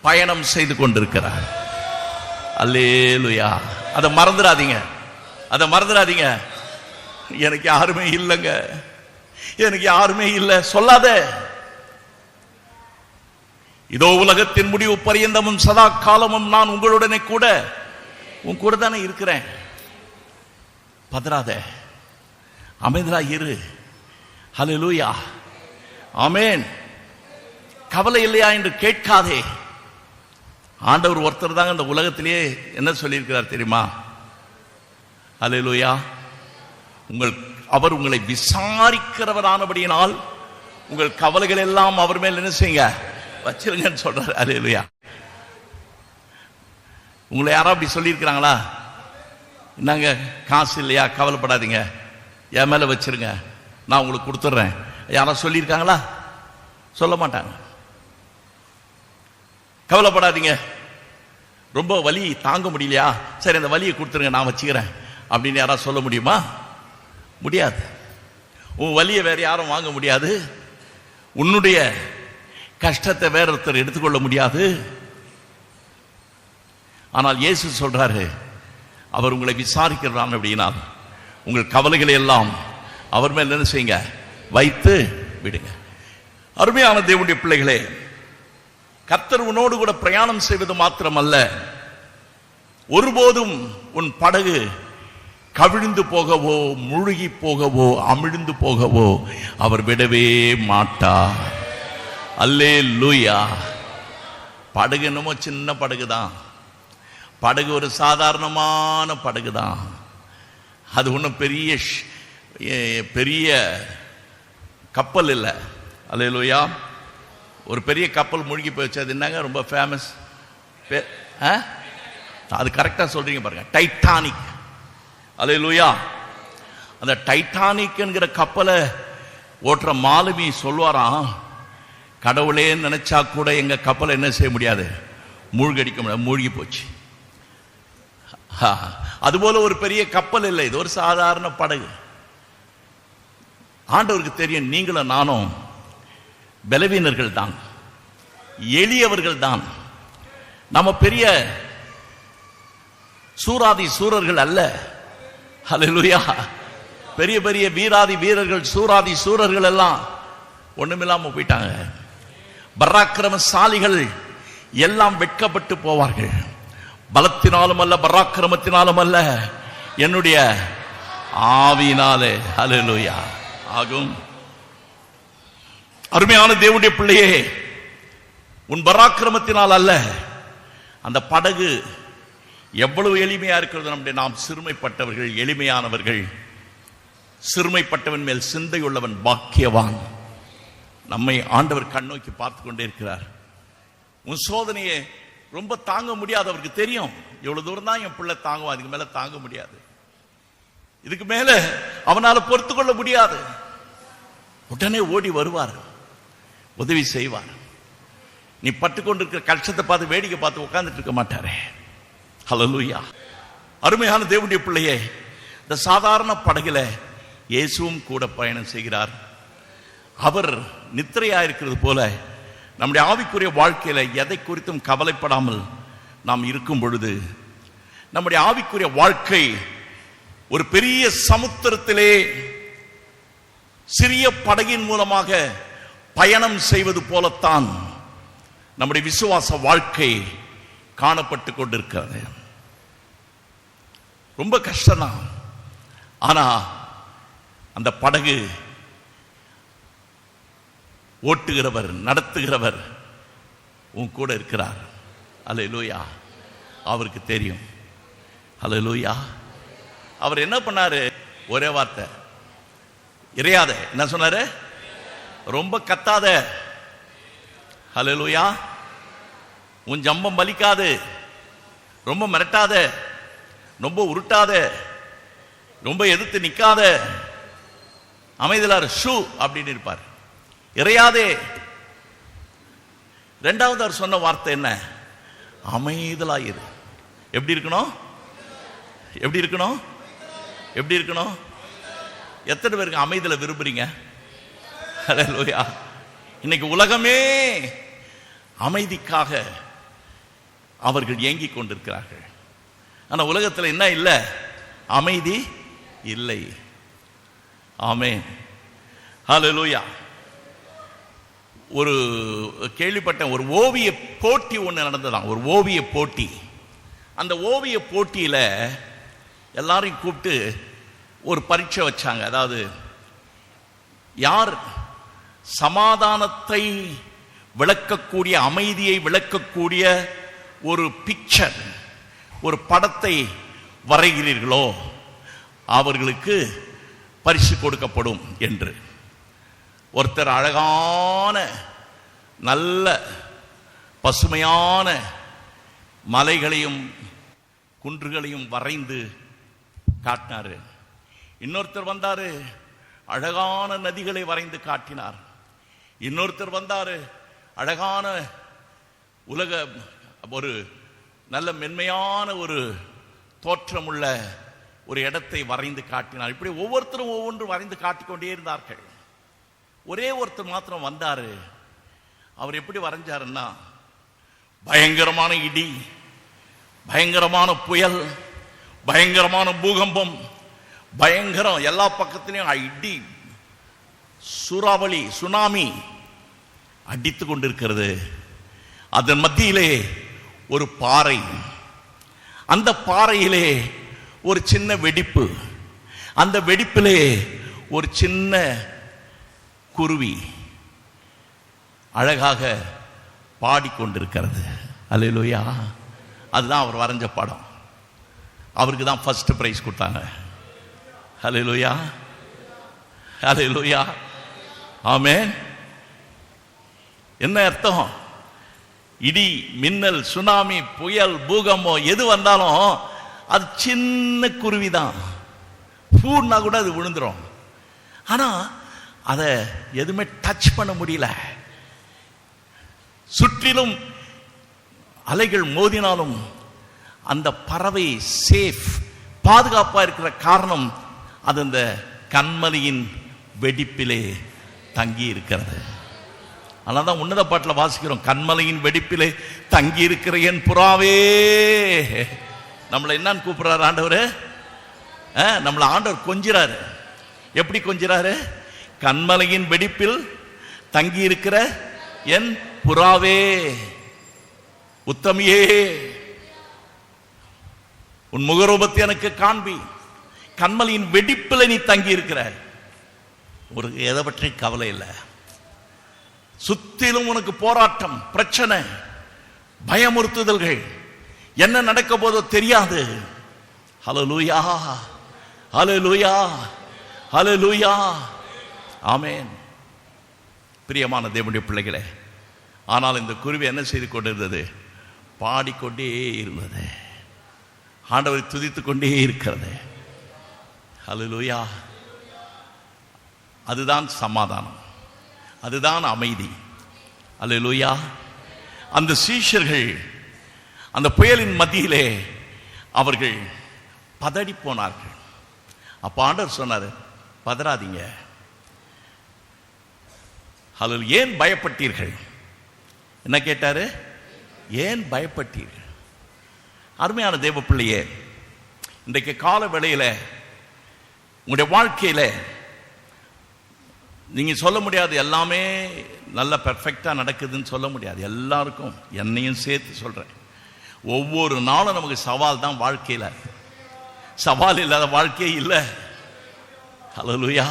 பயணம் செய்து கொண்டிருக்கிறார். அல்லேலூயா. அதை மறந்துடாதீங்க, அதை மறந்துடாதீங்க. எனக்கு யாருமே இல்லைங்க, எனக்கு யாருமே இல்லை சொல்லாத. இதோ உலகத்தின் முடிவு பரியந்தமும் சதா காலமும் நான் உங்களுடனே கூட உன் கூட தானே இருக்கிறேன். பதறாத, அமைதலா இரு. ஹல்லேலூயா, ஆமென். கவலை இல்லையா என்று கேட்காதே. ஆண்டவர் ஒருத்தர் தாங்க இந்த உலகத்திலேயே என்ன சொல்லியிருக்கிறார் தெரியுமா? ஹல்லேலூயா, அவர் உங்களை விசாரிக்கிறவரானபடியினால் உங்கள் கவலைகள் எல்லாம் அவர் மேல் என்ன செய்யுங்க, வச்சிருங்கன்னு சொல்றாரு. ஹல்லேலூயா. உங்களை யாரோ அப்படி சொல்லியிருக்கிறாங்களா? என்னங்க காசு இல்லையா, கவலைப்படாதீங்க, என் மேல வச்சிருங்க, நான் உங்களுக்கு கொடுத்துட்றேன், யாரோ சொல்லியிருக்காங்களா? சொல்ல மாட்டாங்க. கவலைப்படாதீங்க, ரொம்ப வலி தாங்க முடியலையா, சரி அந்த வலியை கொடுத்துருங்க, நான் வச்சுக்கிறேன் அப்படின்னு யாராவது சொல்ல முடியுமா? முடியாது. உன் வலியை வேற யாரும் வாங்க முடியாது. உன்னுடைய கஷ்டத்தை வேற ஒருத்தர் எடுத்துக்கொள்ள முடியாது. ஆனால் இயேசு சொல்றாரு, அவர் உங்களை விசாரிக்கிறான் அப்படின்னா உங்கள் கவலைகளை எல்லாம் அவர் மேல் என்ன செய்யுங்க, வைத்து விடுங்க. அருமையான தேவனுடைய பிள்ளைகளே, கர்த்தர் உன்னோடு கூட பிரயாணம் செய்வது மாத்திரமல்ல, ஒருபோதும் உன் படகு கவிழ்ந்து போகவோ முழுகி போகவோ அமிழ்ந்து போகவோ அவர் விடவே மாட்டார். அல்லேலூயா. படகு என்னமோ சின்ன படகு தான், படகு ஒரு சாதாரணமான படகு தான், அது ஒன்றும் பெரிய கப்பல் இல்லை. அல்லேலூயா. ஒரு பெரிய கப்பல் மூழ்கி போயிடுச்சு, அது என்னங்க ரொம்ப ஃபேமஸ், அது கரெக்டாக சொல்றீங்க பாருங்க, டைட்டானிக். அல்லேலூயா. அந்த டைட்டானிக் என்கிற கப்பலை ஓட்டுற மாலுமி சொல்வாராம், கடவுளே நினைச்சா கூட எங்க கப்பலை என்ன செய்ய முடியாது, மூழ்கடிக்க முடியாது, மூழ்கி போச்சு. அதுபோல ஒரு பெரிய கப்பல் இல்லை, இது ஒரு சாதாரண படகு. ஆண்டவருக்கு தெரியும், நீங்களும் நானும் பலவீனர்கள் தான், எளியவர்கள் தான். நம்ம பெரிய சூராதி சூரர்கள் அல்ல. ஹல்லேலூயா. பெரிய பெரிய வீராதி வீரர்கள், சூராதி சூரர்கள் எல்லாம் ஒண்ணுமில்லாம போயிட்டாங்க. பராக்கிரமசாலிகள் எல்லாம் வெட்கப்பட்டு போவார்கள். பலத்தினாலும் அல்ல, பராக்கிரமத்தினாலும் அல்ல, என்னுடைய ஆவியினாலே ஹல்லேலூயா ஆகும். அருமையான தேவனுடைய பிள்ளையே, உன் பராக்கிரமத்தினால் அல்ல. அந்த படகு எவ்வளவு எளிமையா இருக்கிறது. நம்முடைய நாம் சிறுமைப்பட்டவர்கள், எளிமையானவர்கள். சிறுமைப்பட்டவன் மேல் சிந்தை உள்ளவன் பாக்கியவான். நம்மை ஆண்டவர் கண்ணோக்கி பார்த்து கொண்டே இருக்கிறார். உன் சோதனையை ரொம்ப தாங்க முடியாது, அவருக்கு தெரியும். எவ்வளவு தூரம் தான் என் பிள்ளை தாங்குவான், அதுக்கு மேல தாங்க முடியாது, இதுக்கு மேல அவனால பொறுத்து கொள்ள முடியாது. உடனே ஓடி வருவார், உதவி செய்வார். நீ பட்டுக்கொண்டிருக்கிற கஷ்டத்தை பார்த்து வேடிக்கை பார்த்து உட்கார்ந்துட்டு இருக்க மாட்டாரே. ஹல்லேலூயா. அருமையான தேவனுடைய பிள்ளையே, இந்த சாதாரண படகுல இயேசுவும் கூட பயணம் செய்கிறார். அவர் நித்திரையாயிருக்கிறது போல நம்முடைய ஆவிக்குரிய வாழ்க்கையில எதை குறித்தும் கவலைப்படாமல் நாம் இருக்கும் பொழுது, நம்முடைய ஆவிக்குரிய வாழ்க்கை ஒரு பெரிய சமுத்திரத்திலே சிறிய படகின் மூலமாக பயணம் செய்வது போலத்தான் நம்முடைய விசுவாச வாழ்க்கை காணப்பட்டு கொண்டிருக்கிறது. ரொம்ப கஷ்டம்தான். ஆனா அந்த படகு ஓட்டுகிறவர், நடத்துகிறவர் உன் கூட இருக்கிறார். அல்லேலூயா. அவருக்கு தெரியும். அல்லேலூயா. அவர் என்ன பண்ணாரு? ஒரே வார்த்தை, இறையாத. என்ன சொன்னாரு? ரொம்ப கத்தாத. அல்லேலூயா. உன் ஜம்பம் பலிக்காது, ரொம்ப மிரட்டாத, ரொம்ப உருட்டாத, ரொம்ப எதிர்த்து நிக்காத, அமைதலார் ஷூ அப்படின்னு இருப்பார். இறையாதே. இரண்டாவது அவர் சொன்ன வார்த்தை என்ன? அமைதலாயிரு. எப்படி இருக்கணும்? எப்படி இருக்கணும்? எப்படி இருக்கணும்? எத்தனை பேருக்கு அமைதலை விரும்புறீங்க? ஹல்லேலூயா. இன்னைக்கு உலகமே அமைதிக்காக அவர்கள் ஏங்கிக் கொண்டிருக்கிறார்கள். ஆனா உலகத்தில் என்ன இல்லை? அமைதி இல்லை. ஆமென். ஹல்லேலூயா. ஒரு கேள்விப்பட்டேன், ஒரு ஓவிய போட்டி ஒன்று நடந்ததாம், ஒரு ஓவிய போட்டி. அந்த ஓவிய போட்டியில் எல்லாரையும் கூப்பிட்டு ஒரு பரீட்சை வச்சாங்க. அதாவது யார் சமாதானத்தை விளக்கக்கூடிய, அமைதியை விளக்கக்கூடிய ஒரு பிக்சர், ஒரு படத்தை வரைகிறீர்களோ அவர்களுக்கு பரிசு கொடுக்கப்படும் என்று. ஒருத்தர் அழகான நல்ல பசுமையான மலைகளையும் குன்றுகளையும் வரைந்து காட்டினாரு. இன்னொருத்தர் வந்தாரு, அழகான நதிகளை வரைந்து காட்டினார். இன்னொருத்தர் வந்தாரு, அழகான உலக ஒரு நல்ல மென்மையான ஒரு தோற்றமுள்ள ஒரு இடத்தை வரைந்து காட்டினார். இப்படி ஒவ்வொருத்தரும் ஒவ்வொன்று வரைந்து காட்டிக்கொண்டே இருந்தார்கள். ஒரே ஒருத்தர் மாத்திரம் வந்தாரு. அவர் எப்படி வரைஞ்சாருன்னா, பயங்கரமான இடி, பயங்கரமான புயல், பயங்கரமான பூகம்பம், பயங்கரம், எல்லா பக்கத்திலையும் இடி, சூறாவளி, சுனாமி அடித்து கொண்டிருக்கிறது. அதன் மத்தியிலே ஒரு பாறை, அந்த பாறையிலே ஒரு சின்ன வெடிப்பு, அந்த வெடிப்பிலே ஒரு சின்ன குருவி அழகாக பாடிக்கொண்டிருக்கிறது. அல்லேலூயா. அதுதான் அவர் வரைஞ்ச படம். அவருக்கு தான் ஃபர்ஸ்ட் பிரைஸ் கொடுத்தாங்க. அல்லேலூயா, அல்லேலூயா, ஆமென். என்ன அர்த்தம்? இடி, மின்னல், சுனாமி, புயல், பூகம்பம் எது வந்தாலும் அது சின்ன குருவிதான். பூன்னா கூட அது விழுந்துரும். ஆனா அதை எதுவுமே டச் பண்ண முடியல. சுற்றிலும் அலைகள் மோதினாலும் அந்த பறவை சேஃப், பாதுகாப்பா இருக்கிற காரணம் அது அந்த கண்மலையின் வெடிப்பிலே தங்கி இருக்கிறது. அதனால்தான் உன்னத பாட்டில் வாசிக்கிறோம், கண்மலையின் வெடிப்பிலே தங்கி இருக்கிற என் புறாவே. நம்மளை என்னன்னு கூப்பிடுறாரு ஆண்டவர்? நம்மளை ஆண்டவர் கொஞ்சிறாரு. எப்படி கொஞ்சிறாரு? கண்மலையின் வெடிப்பில் தங்கி இருக்கிற என் புறாவே, உத்தமியே, உன் முகரூபத்தை எனக்கு காண்பி. கண்மலையின் வெடிப்பில் நீ தங்கி இருக்கிற, ஒரு எதை பற்றி கவலை இல்லை. சுத்திலும் உனக்கு போராட்டம், பிரச்சனை, பயமுறுத்துதல்கள், என்ன நடக்க போதோ தெரியாது. ஹல்லேலூயா, ஹல்லேலூயா, ஹல்லேலூயா, ஆமென். பிரியமான தேவனுடைய பிள்ளைகளே, ஆனால் இந்த குருவி என்ன செய்து கொண்டிருந்தது? பாடிக்கொண்டே இருந்தது, ஆண்டவரை துதித்துக் கொண்டே இருக்கிறது. ஹல்லேலூயா. அதுதான் சமாதானம், அதுதான் அமைதி. அல்லேலூயா. அந்த சீஷர்கள் அந்த புயலின் மத்தியிலே அவர்கள் பதறி போனார்கள். அப்ப ஆண்டவர் சொன்னார், பதறாதீங்க. ஹல்லேலூயா. ஏன் பயப்பட்டீர்கள்? என்ன கேட்டாரு? ஏன் பயப்பட்டீர்கள்? அருமையான தேவ பிள்ளையே, இன்றைக்கு கால வேளையில உங்களுடைய வாழ்க்கையில நீங்க சொல்ல முடியாது எல்லாமே நல்ல பெர்ஃபெக்டா நடக்குதுன்னு சொல்ல முடியாது. எல்லாருக்கும், என்னையும் சேர்த்து சொல்றேன், ஒவ்வொரு நாளும் நமக்கு சவால் தான் வாழ்க்கையில. சவால் இல்லாத வாழ்க்கையே இல்லை. Hallelujah.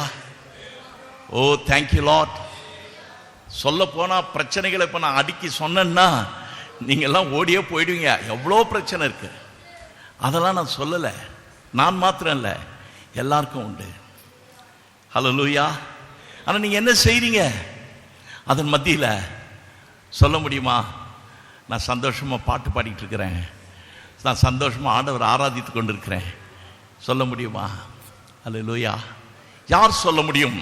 Oh thank you lord. சொல்ல போனா பிரச்சனைகளை இப்ப நான் அடுக்கி சொன்னேன்னா நீங்க எல்லாம் ஓடியே போயிடுவீங்க. எவ்வளோ பிரச்சனை இருக்கு, அதெல்லாம் நான் சொல்லல. நான் மாத்திரம் இல்லை, எல்லாருக்கும் உண்டு. ஹல்லேலூயா. ஆனா நீங்க என்ன செய்றீங்க? அதன் மத்தியில சொல்ல முடியுமா, நான் சந்தோஷமா பாட்டு பாடிட்டு இருக்கிறேன், நான் சந்தோஷமா ஆண்டவர் ஆராதித்து கொண்டிருக்கிறேன், சொல்ல முடியுமா? அல்லேலூயா. யார் சொல்ல முடியும்?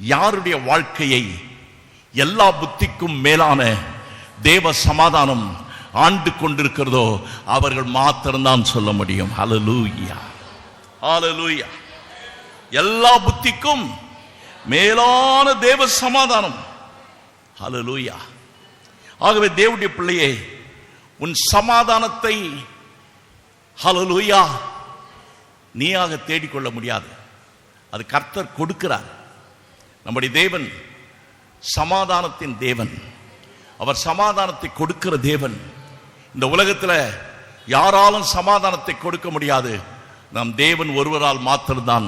யாருடைய வாழ்க்கையை எல்லா புத்திக்கும் மேலான தேவ சமாதானம் ஆண்டு கொண்டிருக்கிறதோ அவர்கள் மாத்திரம்தான் சொல்ல முடியும். ஹல்லேலூயா, ஹல்லேலூயா. எல்லா புத்திக்கும் மேலான தேவ சமாதானம். ஹல்லேலூயா. ஆகவே தேவனுடைய பிள்ளையே, உன் சமாதானத்தை ஹல்லேலூயா நீயாக தேடிக்கொள்ள முடியாது. அது கர்த்தர் கொடுக்கிறார். நம்முடைய தேவன் சமாதானத்தின் தேவன். அவர் சமாதானத்தை கொடுக்கிற தேவன். இந்த உலகத்தில் யாராலும் சமாதானத்தை கொடுக்க முடியாது. நம் தேவன் ஒருவரால் மாத்திரம்தான்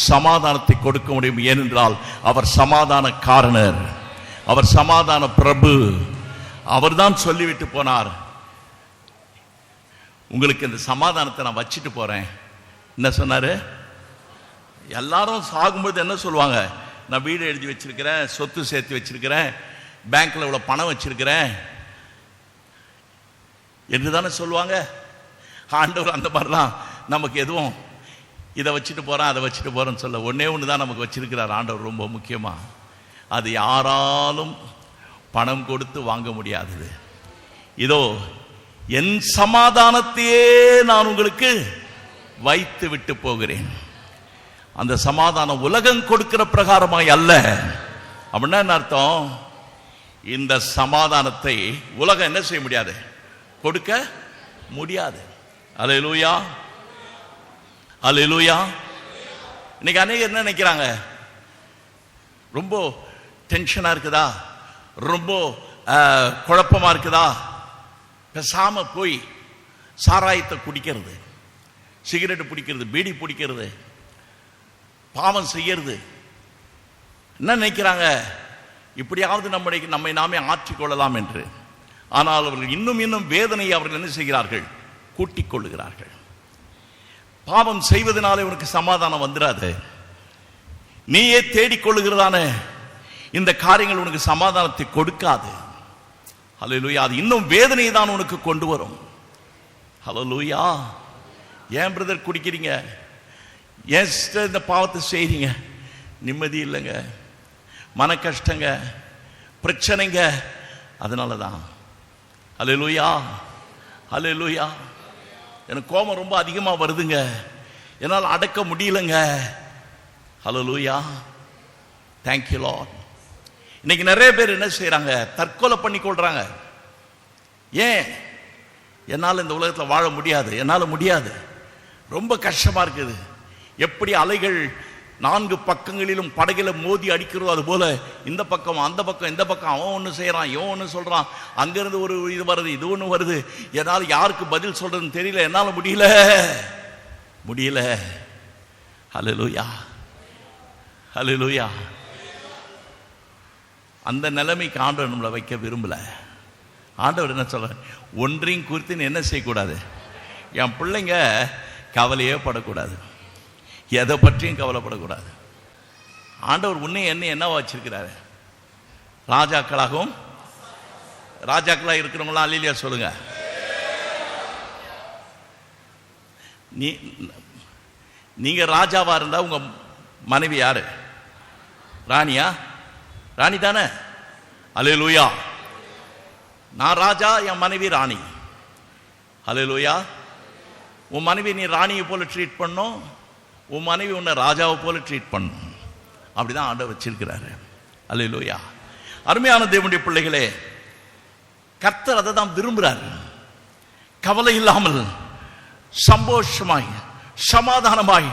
சமாதானத்தை கொடுக்க முடியும். ஏனென்றால் அவர் சமாதான காரணர், அவர் சமாதான பிரபு. அவர் தான் சொல்லிவிட்டு போனார், உங்களுக்கு இந்த சமாதானத்தை நான் வச்சுட்டு போறேன். என்ன சொன்னாரு? எல்லாரும் சாகும்போது என்ன சொல்லுவாங்க? நான் வீடு எழுதி வச்சிருக்கிறேன், சொத்து சேர்த்து வச்சிருக்கிறேன், பேங்க்ல இவ்வளவு பணம் வச்சிருக்கிறேன் என்று தானே சொல்லுவாங்க. ஆண்டவர் அந்த மாதிரிலாம் நமக்கு எதுவும் இதை வச்சுட்டு போறேன் அதை வச்சுட்டு போறேன்னு சொல்ல, ஒன்னே ஒன்று தான் நமக்கு வச்சிருக்கிறார் ஆண்டவர். ரொம்ப முக்கியமா, அது யாராலும் பணம் கொடுத்து வாங்க முடியாதது. இதோ என் சமாதானத்தையே நான் உங்களுக்கு வைத்து விட்டு போகிறேன். அந்த சமாதானம் உலகம் கொடுக்கிற பிரகாரமாய் அல்ல. அப்படின்னா என்ன அர்த்தம்? இந்த சமாதானத்தை உலகம் என்ன செய்ய முடியாது, கொடுக்க முடியாது. அல்லேலூயா, அல்லேலூயா. இன்னைக்கு அநேகர் என்ன நினைக்கிறாங்க? ரொம்ப டென்ஷனா இருக்குதா, ரொம்ப குழப்பமா இருக்குதா, பேசாம போய் சாராயத்தை குடிக்கிறது, சிகரெட் பிடிக்கிறது, பீடி பிடிக்கிறது, பாவம் செய்யறது. என்ன நினைக்கிறாங்க? இப்படியாவது நம்மை நாமே ஆற்றிக்கொள்ளலாம் என்று. ஆனால் அவர்கள் இன்னும் இன்னும் வேதனையை அவர்கள் என்ன செய்கிறார்கள்? கூட்டிக் கொள்ளுகிறார்கள். பாவம் செய்வதனாலே உனக்கு சமாதானம் வந்துடாது. நீயே தேடிக்கொள்ளுகிறதான இந்த காரியங்கள் உனக்கு சமாதானத்தை கொடுக்காது. ஹல்லேலூயா. அது இன்னும் வேதனையை தான் உனக்கு கொண்டு வரும். ஹல்லேலூயா. ஏன் பிரதர் குடிக்கிறீங்க? ஏன் சிஸ்டர் இந்த பாவத்தை செய்றீங்க? நிம்மதி இல்லைங்க, மன கஷ்டங்க, பிரச்சனைங்க. அதனால தான். ஹல்லேலூயா, ஹல்லேலூயா. எனக்கு கோபம் ரொம்ப அதிகமாக வருதுங்க, என்னால் அடக்க முடியலங்க. ஹல்லேலூயா, தேங்க்யூ லார்ட். இன்னைக்கு நிறைய பேர் என்ன செய்யறாங்க? தற்கொலை பண்ணி கொள்றாங்க. ஏன்? என்னால் இந்த உலகத்தில் வாழ முடியாது, என்னால் முடியாது, ரொம்ப கஷ்டமா இருக்குது. எப்படி அலைகள் 4 பக்கங்களிலும் படகில மோதி அடிக்கிறதோ அது போல இந்த பக்கம் அந்த பக்கம் இந்த பக்கம் அவன் ஒன்று செய்யறான், இவன் ஒன்று சொல்றான், அங்கிருந்து ஒரு இது வருது, இது ஒன்று வருது. என்னால் யாருக்கு பதில் சொல்றதுன்னு தெரியல, என்னால் முடியல முடியல. ஹல்லேலூயா, ஹல்லேலூயா. அந்த நிலைமைக்கு ஆண்டவர் நம்மளை வைக்க விரும்பல. ஆண்டவர் என்ன சொல்ற? ஒன்றையும் குறித்து நீ என்ன செய்யக்கூடாது? என் பிள்ளைங்க கவலையே படக்கூடாது, எதை பற்றியும் கவலைப்படக்கூடாது. ஆண்டவர் உன்னை என்ன வச்சிருக்கிறாரு? ராஜாக்களாகவும், ராஜாக்களாக இருக்கிறவங்களாம் அல்லேலூயா சொல்லுங்க. நீங்க ராஜாவா இருந்தா உங்க மனைவி யாரு? ராணியா? ராணி தானே? அல்லேலூயா. நான் ராஜா, என் மனைவி ராணி. அல்லேலூயா. உன் மனைவி நீ ராணியை போல ட்ரீட் பண்ணும், உன் மனைவி உன்னை ராஜாவை போல ட்ரீட் பண்ணும். அப்படிதான் ஆண்டவர் வச்சிருக்கிறாரு. அல்லேலூயா. அருமையான தேவனுடைய பிள்ளைகளே, கர்த்தர் அதை தான் விரும்புகிறார். கவலை இல்லாமல் சந்தோஷமாய் சமாதானமாய்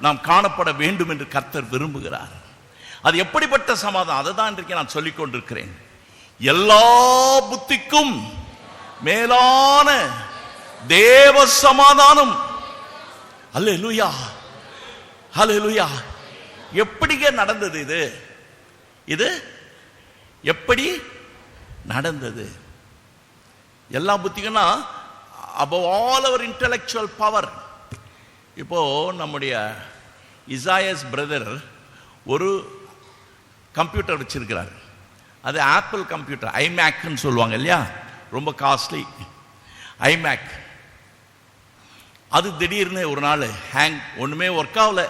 நாம் காணப்பட வேண்டும் என்று கர்த்தர் விரும்புகிறார். அது எப்படிப்பட்ட சமாதானம்? அதை தான் இன்றைக்கு நான் சொல்லிக் கொண்டிருக்கிறேன். எல்லா புத்திக்கும் மேலான தேவ சமாதானம். அல்லேலூயா, அல்லேலூயா. எப்படிங்க நடந்தது இது? இது எப்படி நடந்தது? எல்லா புத்திக்குன்னா above all our intellectual power. இப்போ நம்முடைய இசாயஸ் பிரதர் ஒரு கம்ப்யூட்டர் வச்சிருக்கிறார். அது ஆப்பிள் கம்ப்யூட்டர், ஐமேக்னு சொல்லுவாங்க இல்லையா, ரொம்ப காஸ்ட்லி ஐமேக். அது திடீர்னு ஒரு நாள் ஹேங், ஒன்றுமே ஒர்க் ஆகல.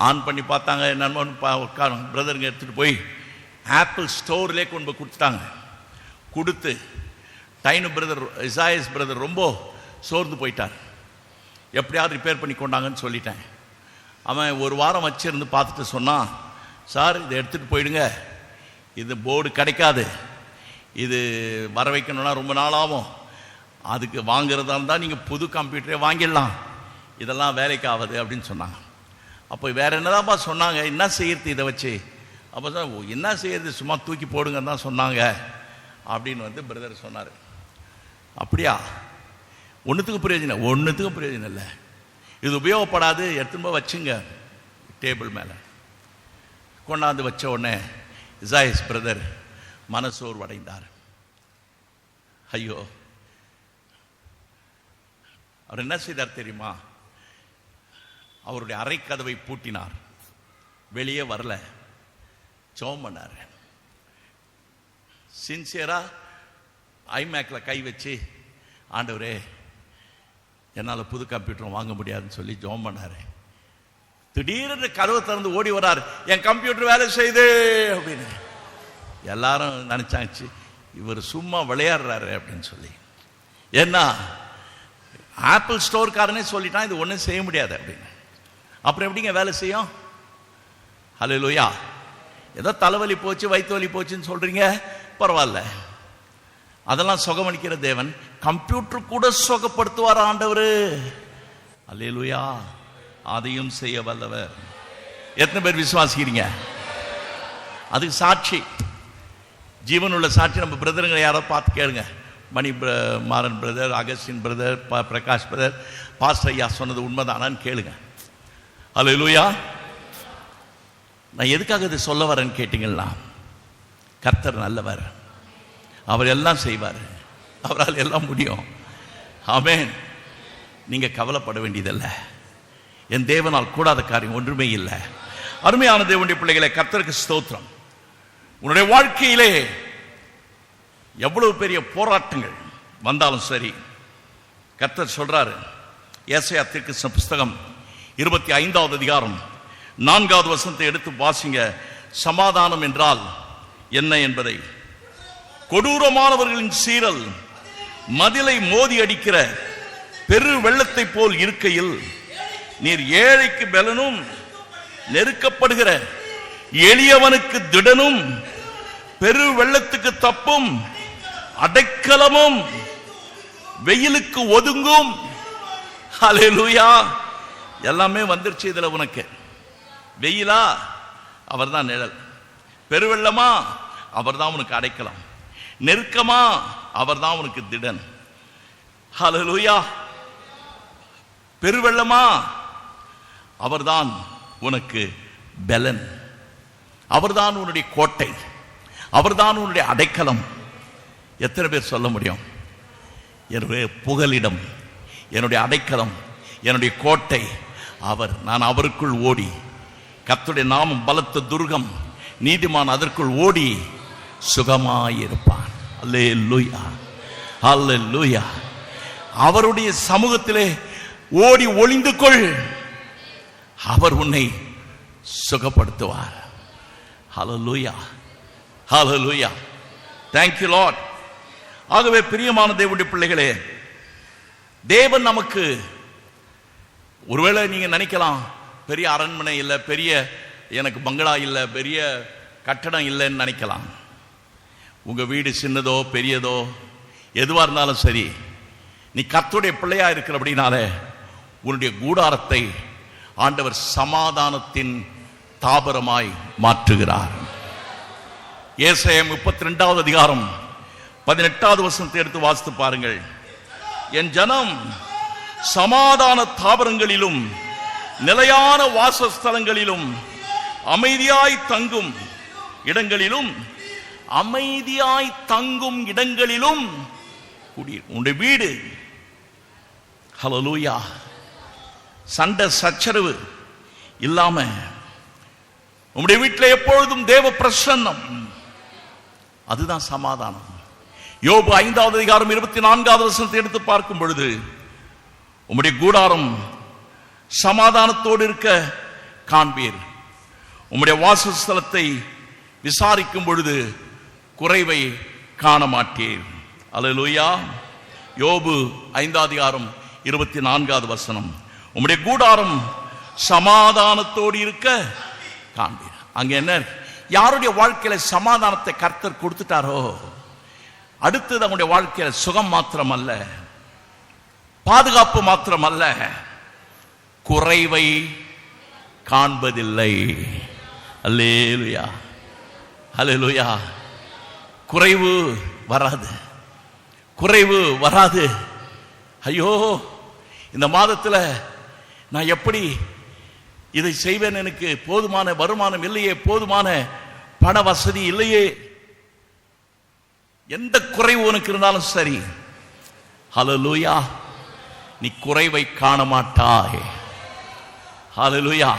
ஆன் பண்ணி பார்த்தாங்க, என்னென்னு ஒர்க் ஆகும். பிரதருங்க எடுத்துகிட்டு போய் ஆப்பிள் ஸ்டோர்லேயே கொண்டு போய் கொடுத்துட்டாங்க. கொடுத்து டைனு பிரதர், இசாயஸ் பிரதர் ரொம்ப சோர்ந்து போயிட்டார். எப்படியாவது ரிப்பேர் பண்ணி கொண்டாங்கன்னு சொல்லிட்டேன். அவன் ஒரு வாரம் வச்சிருந்து பார்த்துட்டு சொன்னான், சார் இதை எடுத்துகிட்டு போயிடுங்க, இது போர்டு கிடைக்காது, இது வர வைக்கணும்னா ரொம்ப நாள் ஆகும், அதுக்கு வாங்குறதா இருந்தால் நீங்கள் புது கம்ப்யூட்டரே வாங்கிடலாம், இதெல்லாம் வேலைக்கு ஆகுது அப்படின்னு சொன்னாங்க. அப்போ வேற என்னதான்ப்பா சொன்னாங்க? என்ன செய்யறது இதை வச்சு அப்போ தான் என்ன செய்யறது, சும்மா தூக்கி போடுங்கன்னு தான் சொன்னாங்க அப்படின்னு பிரதர் சொன்னார். அப்படியா? ஒன்றுத்துக்கும் பிரயோஜனம் இல்லை, இது உபயோகப்படாது, எடுத்துன்னு போய் வச்சுங்க டேபிள் மேலே. கொண்டாந்து வச்ச உடனே இசாயாஸ் பிரதர் மனசோர்வடைந்தார். ஐயோ, அவர் என்ன செய்தார் தெரியுமா? அவருடைய அறை கதவை பூட்டினார், வெளியே வரல, ஜெபம் பண்ணார். சின்சியரா ஐமேக்கில் கை வச்சு, ஆண்டவரே என்னால் புது கம்ப்யூட்டர் வாங்க முடியாதுன்னு சொல்லி ஜெபம் பண்ணார். திடீர்னு கதவை திறந்து ஓடி வரார், என் கம்ப்யூட்டர் வேலை செய்யுது அப்படின்னு. எல்லாரும் நினைச்சாச்சு இவர் சும்மா விளையாடுறாரு அப்படின்னு சொல்லி. ஏன்னா ஆப்பிள் ஸ்டோர்காரனே சொல்லிட்டான் இது ஒன்றும் செய்ய முடியாது அப்படின்னு. அப்புறம் எப்படிங்க வேலை செய்யும்? ஹல்லேலூயா. ஏதோ தலைவலி போச்சு, வயிற்று வலி போச்சுன்னு சொல்றீங்க, பரவாயில்ல, அதெல்லாம் சுகமளிக்கிற தேவன் கம்ப்யூட்டர் கூட சுகப்படுத்துவார் ஆண்டவர். ஹல்லேலூயா. அதையும் செய்ய வல்லவர். எத்தனை பேர் விசுவாசிக்கிறீங்க? அதுக்கு சாட்சி, ஜீவனுள்ள சாட்சி நம்ம பிரதருங்களை யாரோ பார்த்து கேளுங்க. Mani Maran brother, Augustine brother, Prakash brother, pastor ஐயா சொன்னது உண்மைதானான்னு கேளுங்க. ஹல்லேலூயா. நான் எதுக்காக இதை சொல்ல வரேன்னு கேட்டீங்கன்னா, கர்த்தர் நல்லவர், அவர் எல்லாம் செய்வார், அவரால் எல்லாம் முடியும். ஆமென். நீங்க கவலைப்பட வேண்டியதில்லை, என் தேவனால் கூடாத காரியம் ஒன்றுமே இல்லை. அருமையான தேவனுடைய பிள்ளைகளை, கர்த்தருக்கு ஸ்தோத்திரம். உன்னுடைய வாழ்க்கையிலே எவ்வளவு பெரிய போராட்டங்கள் வந்தாலும் சரி, கர்த்தர் சொல்றாரு, ஏசாயா தீர்க்கதரிசன புஸ்தகம் 25வது அதிகாரம் 4வது வசனத்தை எடுத்து வாசிங்க. சமாதானம் என்றால் என்ன என்பதை, கொடூரமானவர்களின் சீரல் மதிலை மோதி அடிக்கிற பெரு வெள்ளத்தை போல் இருக்கையில், நீர் ஏழைக்கு பலனும் நெருக்கப்படுகிற எளியவனுக்கு திடனும் பெரு வெள்ளத்துக்கு தப்பும் அடைக்கலமும் வெயிலுக்கு ஒதுங்கும். ஹல்லேலூயா. எல்லாமே வந்துருச்சு இதுல. உனக்கு வெயிலா? அவர் தான் நிழல். பெருவெள்ளமா? அவர் தான் உனக்கு அடைக்கலாம். நெருக்கமா? அவர் தான் உனக்கு திடன். ஹல்லேலூயா. பெருவெள்ளமா? அவர்தான் உனக்கு பலன், அவர்தான் உன்னுடைய கோட்டை, அவர்தான் உன்னுடைய அடைக்கலம். எத்தனை பேர் சொல்ல முடியும்? என்னுடைய புகலிடம், என்னுடைய அடைக்கலம், என்னுடைய கோட்டை அவர். நான் அவருக்குள் ஓடி, கர்த்தருடைய நாமம் பலத்த துர்கம், நீதிமான் அதற்குள் ஓடி சுகமாயிருப்பான். அல்லேலூயா, அல்லேலூயா. அவருடைய சமூகத்திலே ஓடி ஒளிந்து கொள், அவர் உன்னை சுகப்படுத்துவார். ஹல்லேலூயா, ஹல்லேலூயா. Thank you Lord. ஆகவே பிரியமான தேவனுடைய பிள்ளைகளே, தேவன் நமக்கு, ஒருவேளை நீங்க நினைக்கலாம் பெரிய அரண்மனை இல்லை, பெரிய எனக்கு பங்களா இல்லை, பெரிய கட்டடம் இல்லைன்னு நினைக்கலாம். உங்க வீடு சின்னதோ பெரியதோ எதுவா இருந்தாலும் சரி, நீ கர்த்தருடைய பிள்ளையா இருக்கிற அப்படினாலே உன்னுடைய கூடாரத்தை ஆண்டவர் சமாதானத்தின் தாபரமாய் மாற்றுகிறார். ஏசாயா 32வது அதிகாரம் 18வது வசனத்தை எடுத்து வாசித்து பாருங்கள். என் ஜனம் சமாதான தாபரங்களிலும் நிலையான வாசஸ்தலங்களிலும் அமைதியாய் தங்கும் இடங்களிலும், அமைதியாய் தங்கும் இடங்களிலும் உன்னுடைய வீடு, ஹல்லேலூயா, சண்டை சச்சரவு இல்லாம உங்களுடைய வீட்டில் எப்பொழுதும் தேவ பிரசன்னம், அதுதான் சமாதானம். யோபு 5வது அதிகாரம் 24வது வசனத்தை எடுத்து பார்க்கும் பொழுது, உம்முடைய கூடாரம் சமாதானத்தோடு இருக்க காண்பீர், உம்முடைய வாசஸ்தலத்தை விசாரிக்கும் பொழுது குறைவை காண மாட்டீர். அல்லேலூயா. யோபு 5வது அதிகாரம் 24வது வசனம், உம்முடைய கூடாரம் சமாதானத்தோடு இருக்க காண்பீர். அங்க என்ன, யாருடைய வாழ்க்கையில சமாதானத்தை கர்த்தர் கொடுத்துட்டாரோ, அடுத்தது அவங்களுடைய வாழ்க்கையில சுகம் மாத்திரம் அல்ல, பாதுகாப்பு மாத்திரம் அல்ல, குறைவை காண்பதில்லை. அல்லேலூயா. ஹல்லேலூயா. குறைவு வராது, குறைவு வராது. ஐயோ, இந்த மாதத்தில் நான் எப்படி இதை செய்வேன், எனக்கு போதுமான வருமானம் இல்லையே, போதுமான பண வசதி இல்லையே. எந்த குறைவு உனக்கு இருந்தாலும் சரி, ஹல்லேலூயா, நீ குறைவை காண மாட்டாய். ஹல்லேலூயா.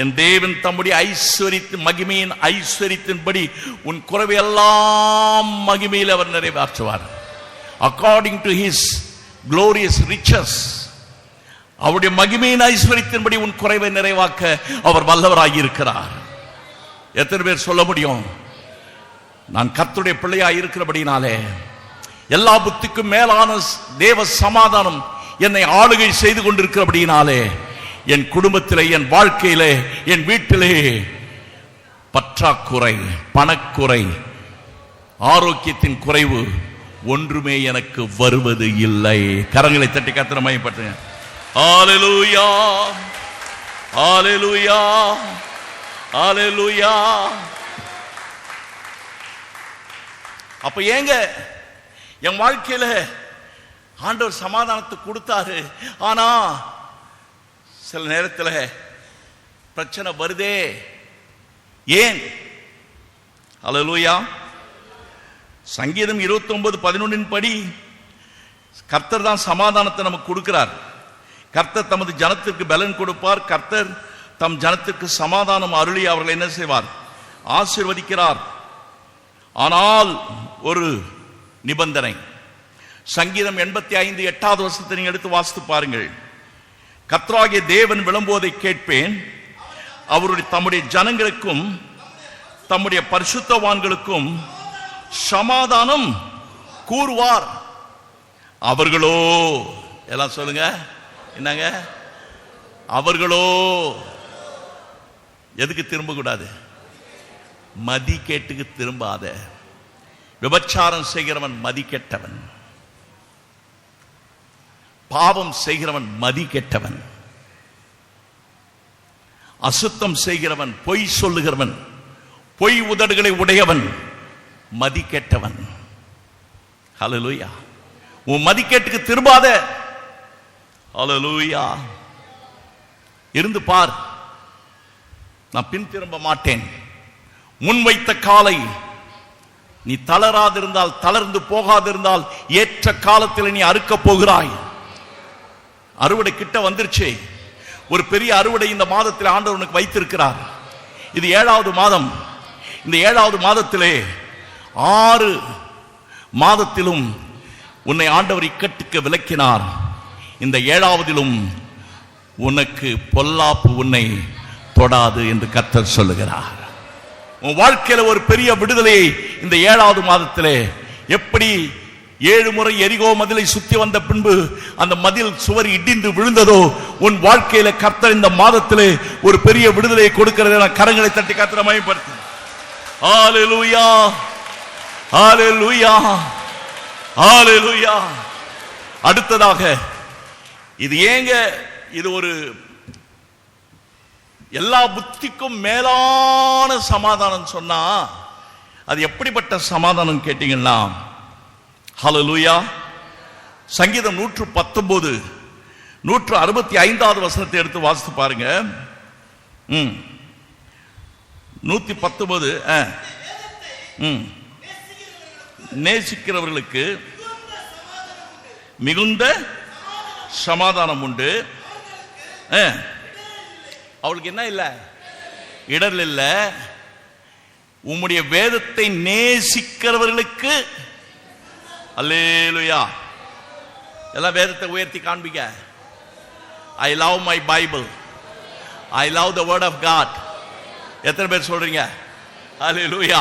என் தேவன் தம்முடைய ஐஸ்வரியத்தின் மகிமையின் ஐஸ்வரியத்தின்படி உன் குறைவை எல்லாம் மகிமையில் அவர் நிறைவேற்றுவார். According to his glorious riches, அவருடைய மகிமையின் ஐஸ்வரியத்தின்படி உன் குறைவை நிறைவாக்க அவர் வல்லவராகி இருக்கிறார். எத்தனை பேர் சொல்ல முடியும், நான் கர்த்தருடைய பிள்ளையாய் இருக்கிறபடினாலே எல்லா புத்திக்கும் மேலான தேவ சமாதானம் என்னை ஆளுகை செய்து கொண்டிருக்கிறபடினாலே என் குடும்பத்திலே, என் வாழ்க்கையிலே, என் வீட்டிலே பற்றாக்குறை, பணக்குறை, ஆரோக்கியத்தின் குறைவு ஒன்றுமே எனக்கு வருவது இல்லை. கரங்களை தட்டி கர்த்தரை மகிமைப்படுத்துங்க. ஹல்லேலூயா, ஹல்லேலூயா, ஹல்லேலூயா. அப்ப ஏங்க என் வாழ்க்கையில ஆண்டவர் சமாதானத்தை கொடுத்தாரு, ஆனா சில நேரத்தில் பிரச்சனை வருதே, ஏன்? ஹல்லேலூயா. சங்கீதம் 29:11 படி கர்த்தர் தான் சமாதானத்தை நமக்கு கொடுக்கிறார். கர்த்தர் தமது ஜனத்திற்கு பலன் கொடுப்பார். கர்த்தர் தம் ஜனத்திற்கு சமாதானம் அருளி அவர்கள் என்ன செய்வார்? ஆசீர்வதிக்கிறார். ஆனால் ஒரு நிபந்தனை. சங்கீதம் 85:8 வசனத்தை நீங்க எடுத்து வாசித்து பாருங்கள். கர்த்தராகிய தேவன் விளம்புவதை கேட்பேன், அவருடைய தம்முடைய ஜனங்களுக்கும் தம்முடைய பரிசுத்தவான்களுக்கும் சமாதானம் கூறுவார். அவர்களோ, எல்லாம் சொல்லுங்க, என்னங்க? அவர்களோ எதுக்கு திரும்ப கூடாது? மதி கேட்டுக்கு திரும்பாத. விபச்சாரம் செய்கிறவன் மதி கெட்டவன், பாவம் செய்கிறவன் மதி கெட்டவன், அசுத்தம் செய்கிறவன், பொய் சொல்லுகிறவன், பொய் உதடுகளை உடையவன் மதி கெட்டவன். ஹல்லேலூயா. உன் மதிக்கேட்டுக்கு திரும்பாத. ஹல்லேலூயா. இருந்து பார், நான் பின் திரும்ப மாட்டேன். முன்வைத்த காலை நீ தளராதிருந்தால், தளர்ந்து போகாதிருந்தால் ஏற்ற காலத்தில் நீ அறுக்க போகிறாய். அறுவடை கிட்ட வந்துருச்சு. ஒரு பெரிய அறுவடை இந்த மாதத்தில் ஆண்டவர் உனக்கு வைத்திருக்கிறார். இது 7வது மாதம். இந்த 7வது மாதத்திலே 6 மாதத்திலும் உன்னை ஆண்டவர் இக்கட்டுக்கு விலக்கினார். இந்த 7வதிலும் உனக்கு பொல்லாப்பு உன்னை தொடாது என்று கர்த்தர் சொல்லுகிறார். உன் வாழ்க்கையில ஒரு பெரிய விடுதலையை இந்த 7வது மாதத்திலே, எப்படி 7 முறை எரிகோ மதிலை சுத்தி வந்த பின்பு அந்த மதில் சுவர் இடிந்து விழுந்ததோ, உன் வாழ்க்கையில கர்த்தர் இந்த மாதத்திலே ஒரு பெரிய விடுதலையை கொடுக்கிறது. கரங்களை தட்டி கர்த்தரை மகிமைப்படுத்து. ஹல்லேலூயா, ஹல்லேலூயா, ஹல்லேலூயா. அடுத்ததாக, இது ஏங்க இது ஒரு எல்லா புத்திக்கும் மேலான சமாதானம் சொன்னா, அது எப்படிப்பட்ட சமாதானம் கேட்டீங்கன்னா, ஹல்லேலூயா, சங்கீதம் 119 165வது வசனத்தை எடுத்து வாசித்து பாருங்க. 119 நேசிக்கிறவர்களுக்கு மிகுந்த சமாதானம் உண்டு. அவளுக்கு என்ன இல்லை? இடர் இல்லை. உம்முடைய வேதத்தை நேசிக்கிறவர்களுக்கு, அல்லேலூயா, எல்லாம் வேதத்தை உயர்த்தி காண்பிக்க. I love my Bible. I love the word of God. எத்தனை பேர் சொல்றீங்க? அல்லேலூயா.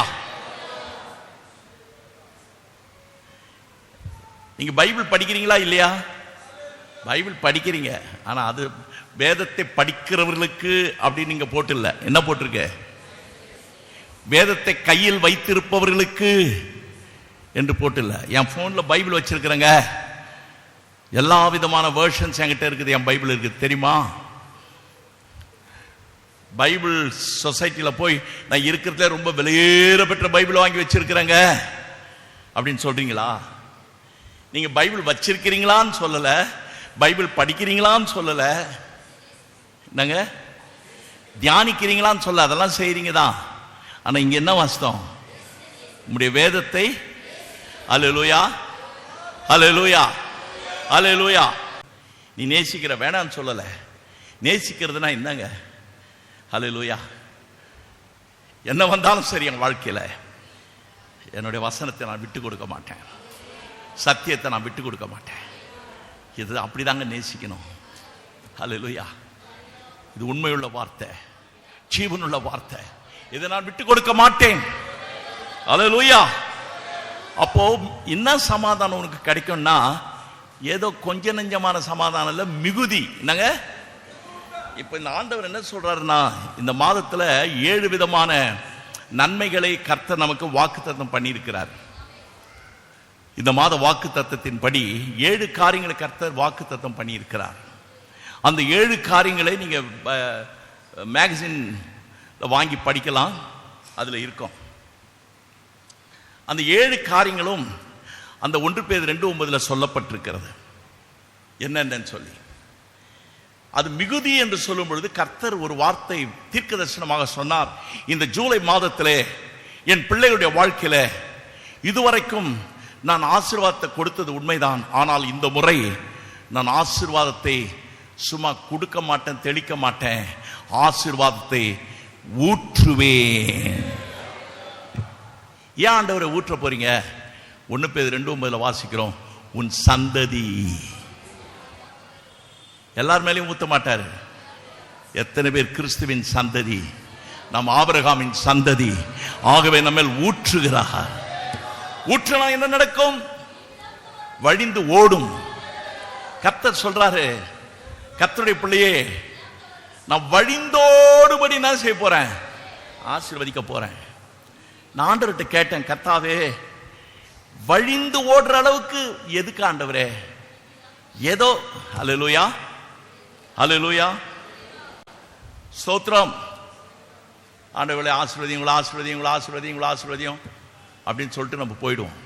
நீங்க பைபிள் படிக்கிறீங்களா இல்லையா? பைபிள் படிக்கிறீங்க, ஆனா அது வேதத்தை படிக்கிறவர்களுக்கு அப்படின்னு நீங்க போட்டில்ல. என்ன போட்டிருக்க? வேதத்தை கையில் வைத்திருப்பவர்களுக்கு என்று போட்டில்ல. என் போன்ல பைபிள் வச்சிருக்கிறேங்க, எல்லா விதமான வெர்ஷன்ஸ் என்கிட்ட இருக்குது. என் பைபிள் இருக்குது தெரியுமா? பைபிள் சொசைட்டில போய் நான் இருக்கிறதுல ரொம்ப விலையேற பெற்ற பைபிள் வாங்கி வச்சிருக்கிறேங்க அப்படின்னு சொல்றீங்களா? நீங்க பைபிள் வச்சிருக்கிறீங்களான்னு சொல்லல, பைபிள் படிக்கிறீங்களான்னு சொல்லல, என்னங்க தியானிக்கிறீங்களான்னு சொல்ல, அதெல்லாம் செய்றீங்க தான். ஆனா இங்க என்ன வாஸ்தவம்? உம்முடைய வேதத்தை அல்லேலூயா அல்லேலூயா அல்லேலூயா நீ நேசிக்கிற வேணான்னு சொல்லல. நேசிக்கிறதுனா என்னங்க? அல்லேலூயா. என்ன வந்தாலும் சரி என் வாழ்க்கையில என்னுடைய வசனத்தை நான் விட்டு கொடுக்க மாட்டேன், சத்தியத்தை நான் விட்டு கொடுக்க மாட்டேன். இது அப்படிதாங்க நேசிக்கணும். அல்லேலூயா. இது உண்மையுள்ள வார்த்தை, ஜீவனுள்ள வார்த்தை. இதை நான் விட்டு கொடுக்க மாட்டேன். அல்லேலூயா. அப்போ என்ன சமாதானம் உனக்கு கிடைக்கும்னா, ஏதோ கொஞ்ச நெஞ்சமான சமாதானம் இல்ல, மிகுதி. என்னங்க இப்ப இந்த ஆண்டவர் என்ன சொல்றாருன்னா, இந்த மாதத்துல 7 விதமான நன்மைகளை கர்த்தர் நமக்கு வாக்குத்தத்தம் பண்ணியிருக்கிறார். இந்த மாத வாக்குத்தத்தத்தின் படி 7 காரியங்களை கர்த்தர் வாக்குத்தத்தம் பண்ணியிருக்கிறார். அந்த 7 காரியங்களை நீங்க மேகசின் வாங்கி படிக்கலாம், அதுல இருக்கும். அந்த 7 காரியங்களும் அந்த 1 பேதுரு 2:9 சொல்லப்பட்டிருக்கிறது என்னென்னு சொல்லி. அது மிகுதி என்று சொல்லும் பொழுது கர்த்தர் ஒரு வார்த்தை தீர்க்க தரிசனமாக சொன்னார். இந்த ஜூலை மாதத்திலே என் பிள்ளைகளுடைய வாழ்க்கையில இதுவரைக்கும் நான் ஆசீர்வாதத்தை கொடுத்தது உண்மைதான், ஆனால் இந்த முறை நான் ஆசீர்வாதத்தை சும்மா கொடுக்க மாட்டேன், தெளிக்க மாட்டேன், ஆசீர்வாதத்தை ஊற்றுவேன். ஏன் ஆண்டவரை ஊற்ற போறீங்க? 1 பேதுரு 2:9 வாசிக்கிறோம், உன் சந்ததி. எல்லார் மேலேயும் ஊத்த மாட்டாரு. எத்தனை பேர் கிறிஸ்துவின் சந்ததி? நாம் ஆபிரகாமின் சந்ததி. ஆகவே நம்ம ஊற்றுகிறார். ஊற்றினா என்ன நடக்கும்? வழிந்து ஓடும். கர்த்தர் சொல்றாரு, கர்த்தருடைய பிள்ளையே, நான் வழிந்தோடுபடி நான் செய்ய போறேன், ஆசீர்வதிக்க போறேன். நான் ஆண்டவர்கிட்ட கேட்டேன், கர்த்தாவே வழிந்து ஓடுற அளவுக்கு எதுக்கு ஆண்டவரே? ஏதோ அல்லேலூயா அல்லேலூயா ஸ்தோத்திரம். ஆண்டவர்களே ஆசீர்வதியும் ஆசீர்வதியும் ஆசீர்வதியும் ஆசீர்வதியும் அப்படின்னு சொல்லிட்டு நம்ம போயிடுவோம்.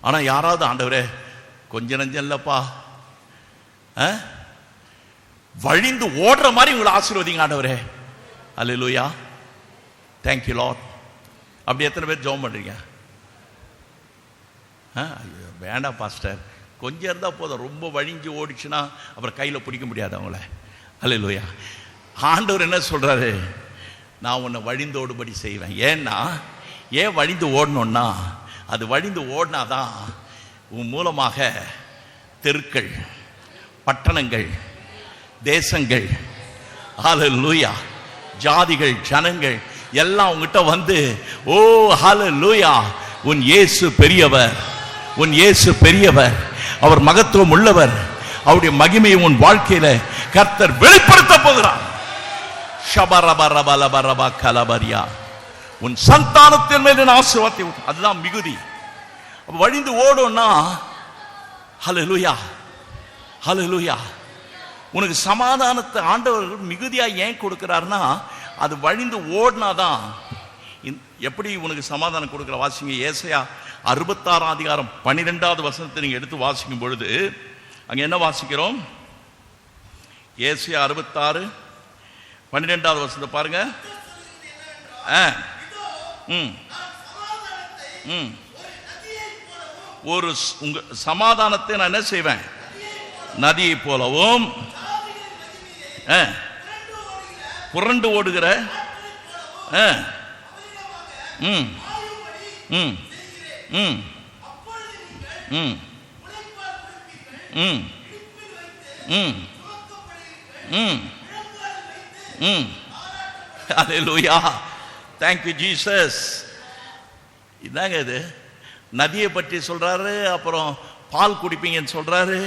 ஆனா யாராவது ஆண்டவரே கொஞ்ச நஞ்சம் இல்லப்பா, வழிந்து ஓடுற மாதிரி உங்களை ஆசீர்வதிங்க ஆண்டவரே. அல்லேலூயா, தேங்க் யூ லார்ட். அப்படி எத்தனை பேர் ஜெபம் பண்றீங்க? வேண்டாம் பாஸ்டர், கொஞ்சம் இருந்தால் போதும், ரொம்ப வழிஞ்சு ஓடிச்சுன்னா அப்புறம் கையில் பிடிக்க முடியாது அவங்கள. அல்லேலூயா. ஆண்டவர் என்ன சொல்றாரு? நான் உன்னை வழிந்தோடுபடி செய்வேன். ஏன்னா ஏன் வழிந்து ஓடணும்னா, அது வழிந்து ஓடினாதான் உன் மூலமாக தெருக்கள், பட்டணங்கள், தேசங்கள், ஹல்லேலூயா, ஜாதிகள், ஜனங்கள் எல்லாம் உங்ககிட்ட வந்து, ஓ ஹல்லேலூயா, உன் இயேசு பெரியவர், உன் இயேசு பெரியவர், அவர் மகத்துவம் உள்ளவர், அவருடைய மகிமையை உன் வாழ்க்கையில கர்த்தர் வெளிப்படுத்த போகிறார். ஷபரபரபலபரப கலபரியா, உன் சந்தானத்தின் மேல் ஆசீர்வாதத்தை. அதுதான் மிகுதி. வழிந்து ஓடும்னா ஹல்லேலூயா ஹல்லேலூயா. உனக்கு சமாதானத்தை ஆண்டவர் மிகுதியா ஏன் கொடுக்கிறார்னா, அது வழிந்து ஓடினாதான். எப்படி உனக்கு சமாதானம் கொடுக்கிற? வாசிங்க ஏசாயா 66:12 நீங்க எடுத்து வாசிக்கும் பொழுது அங்க என்ன வாசிக்கிறோம்? ஏசாயா 66:12 பாருங்க. ஒரு உங்க சமாதானத்தை நான் என்ன செய்வேன்? நதியை போலவும் புரண்டு ஓடுகிற அல்லேலூயா, தேங்க் யூ ஜீசஸ். இதாங்க இது நதியை பற்றி சொல்றாரு, அப்புறம் பால் குடிப்பீங்கன்னு சொல்றாரு.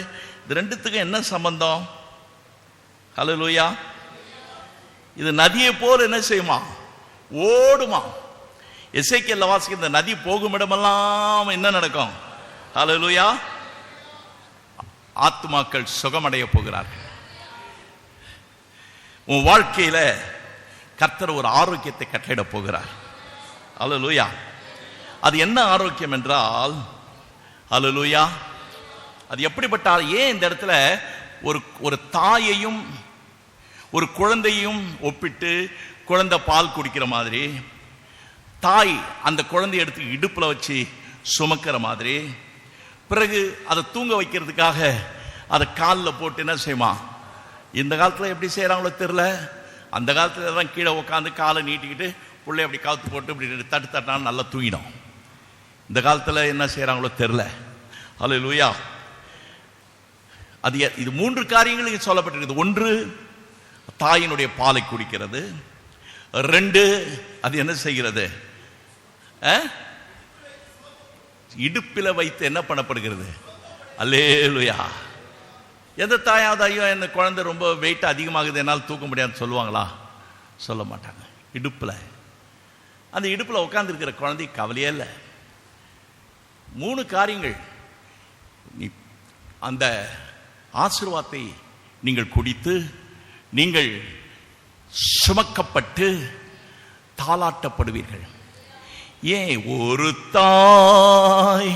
இது ரெண்டுத்துக்கும் என்ன சம்பந்தம்? அல்லேலூயா. இது நதியை போல என்ன செய்யுமா? ஓடுமா. எசேக்கியேல் வாசிக்கிற இந்த நதி போகும் இடமெல்லாம் என்ன நடக்கும்? அல்லேலூயா, ஆத்துமாக்கள் சுகமடைய போகிறார்கள். உன் வாழ்க்கையில கர்த்தர் ஒரு ஆரோக்கியத்தை கட்டளையிட போகிறார். அல்லேலூயா. அது என்ன ஆரோக்கியம் என்றால், அல்லேலூயா, அது எப்படிப்பட்ட, ஏன் இந்த இடத்துல ஒரு தாயையும் ஒரு குழந்தையும் ஒப்பிட்டு, குழந்தை பால் குடிக்கிற மாதிரி, தாய் அந்த குழந்தைய எடுத்து இடுப்புல வச்சு சுமக்கிற மாதிரி, பிறகு அதை தூங்க வைக்கிறதுக்காக அதை காலில் போட்டு என்ன செய்யுமா, இந்த காலத்தில் எப்படி செய்கிறாங்களோ தெரியல, அந்த காலத்தில் தான் கீழே உட்காந்து காலை நீட்டிக்கிட்டு பிள்ளை அப்படி காத்து போட்டு இப்படி தட்டான்னு நல்லா தூங்கிடும். இந்த காலத்தில் என்ன செய்கிறாங்களோ தெரியல. அல்லேலூயா. அது இது 3 காரியங்கள் சொல்லப்பட்டிருக்கிறது. 1, தாயினுடைய பாலை குடிக்கிறது. 2, அது என்ன செய்கிறது, இடுப்பில் வைத்து என்ன பண்ணப்படுகிறது. அல்லேலூயா. எந்த தாயாவது ஐயோ என்ன குழந்தை ரொம்ப வெயிட் அதிகமாகுது என்னால் தூக்க முடியாதுன்னு சொல்லுவாங்களா? சொல்ல மாட்டாங்க. இடுப்பில், அந்த இடுப்பில் உட்காந்துருக்கிற குழந்தை கவலையே இல்லை. 3 காரியங்கள். அந்த ஆசீர்வாதத்தை நீங்கள் குடித்து நீங்கள் சுமக்கப்பட்டு தாளாட்டப்படுவீர்கள். ஏன், ஒரு தாய்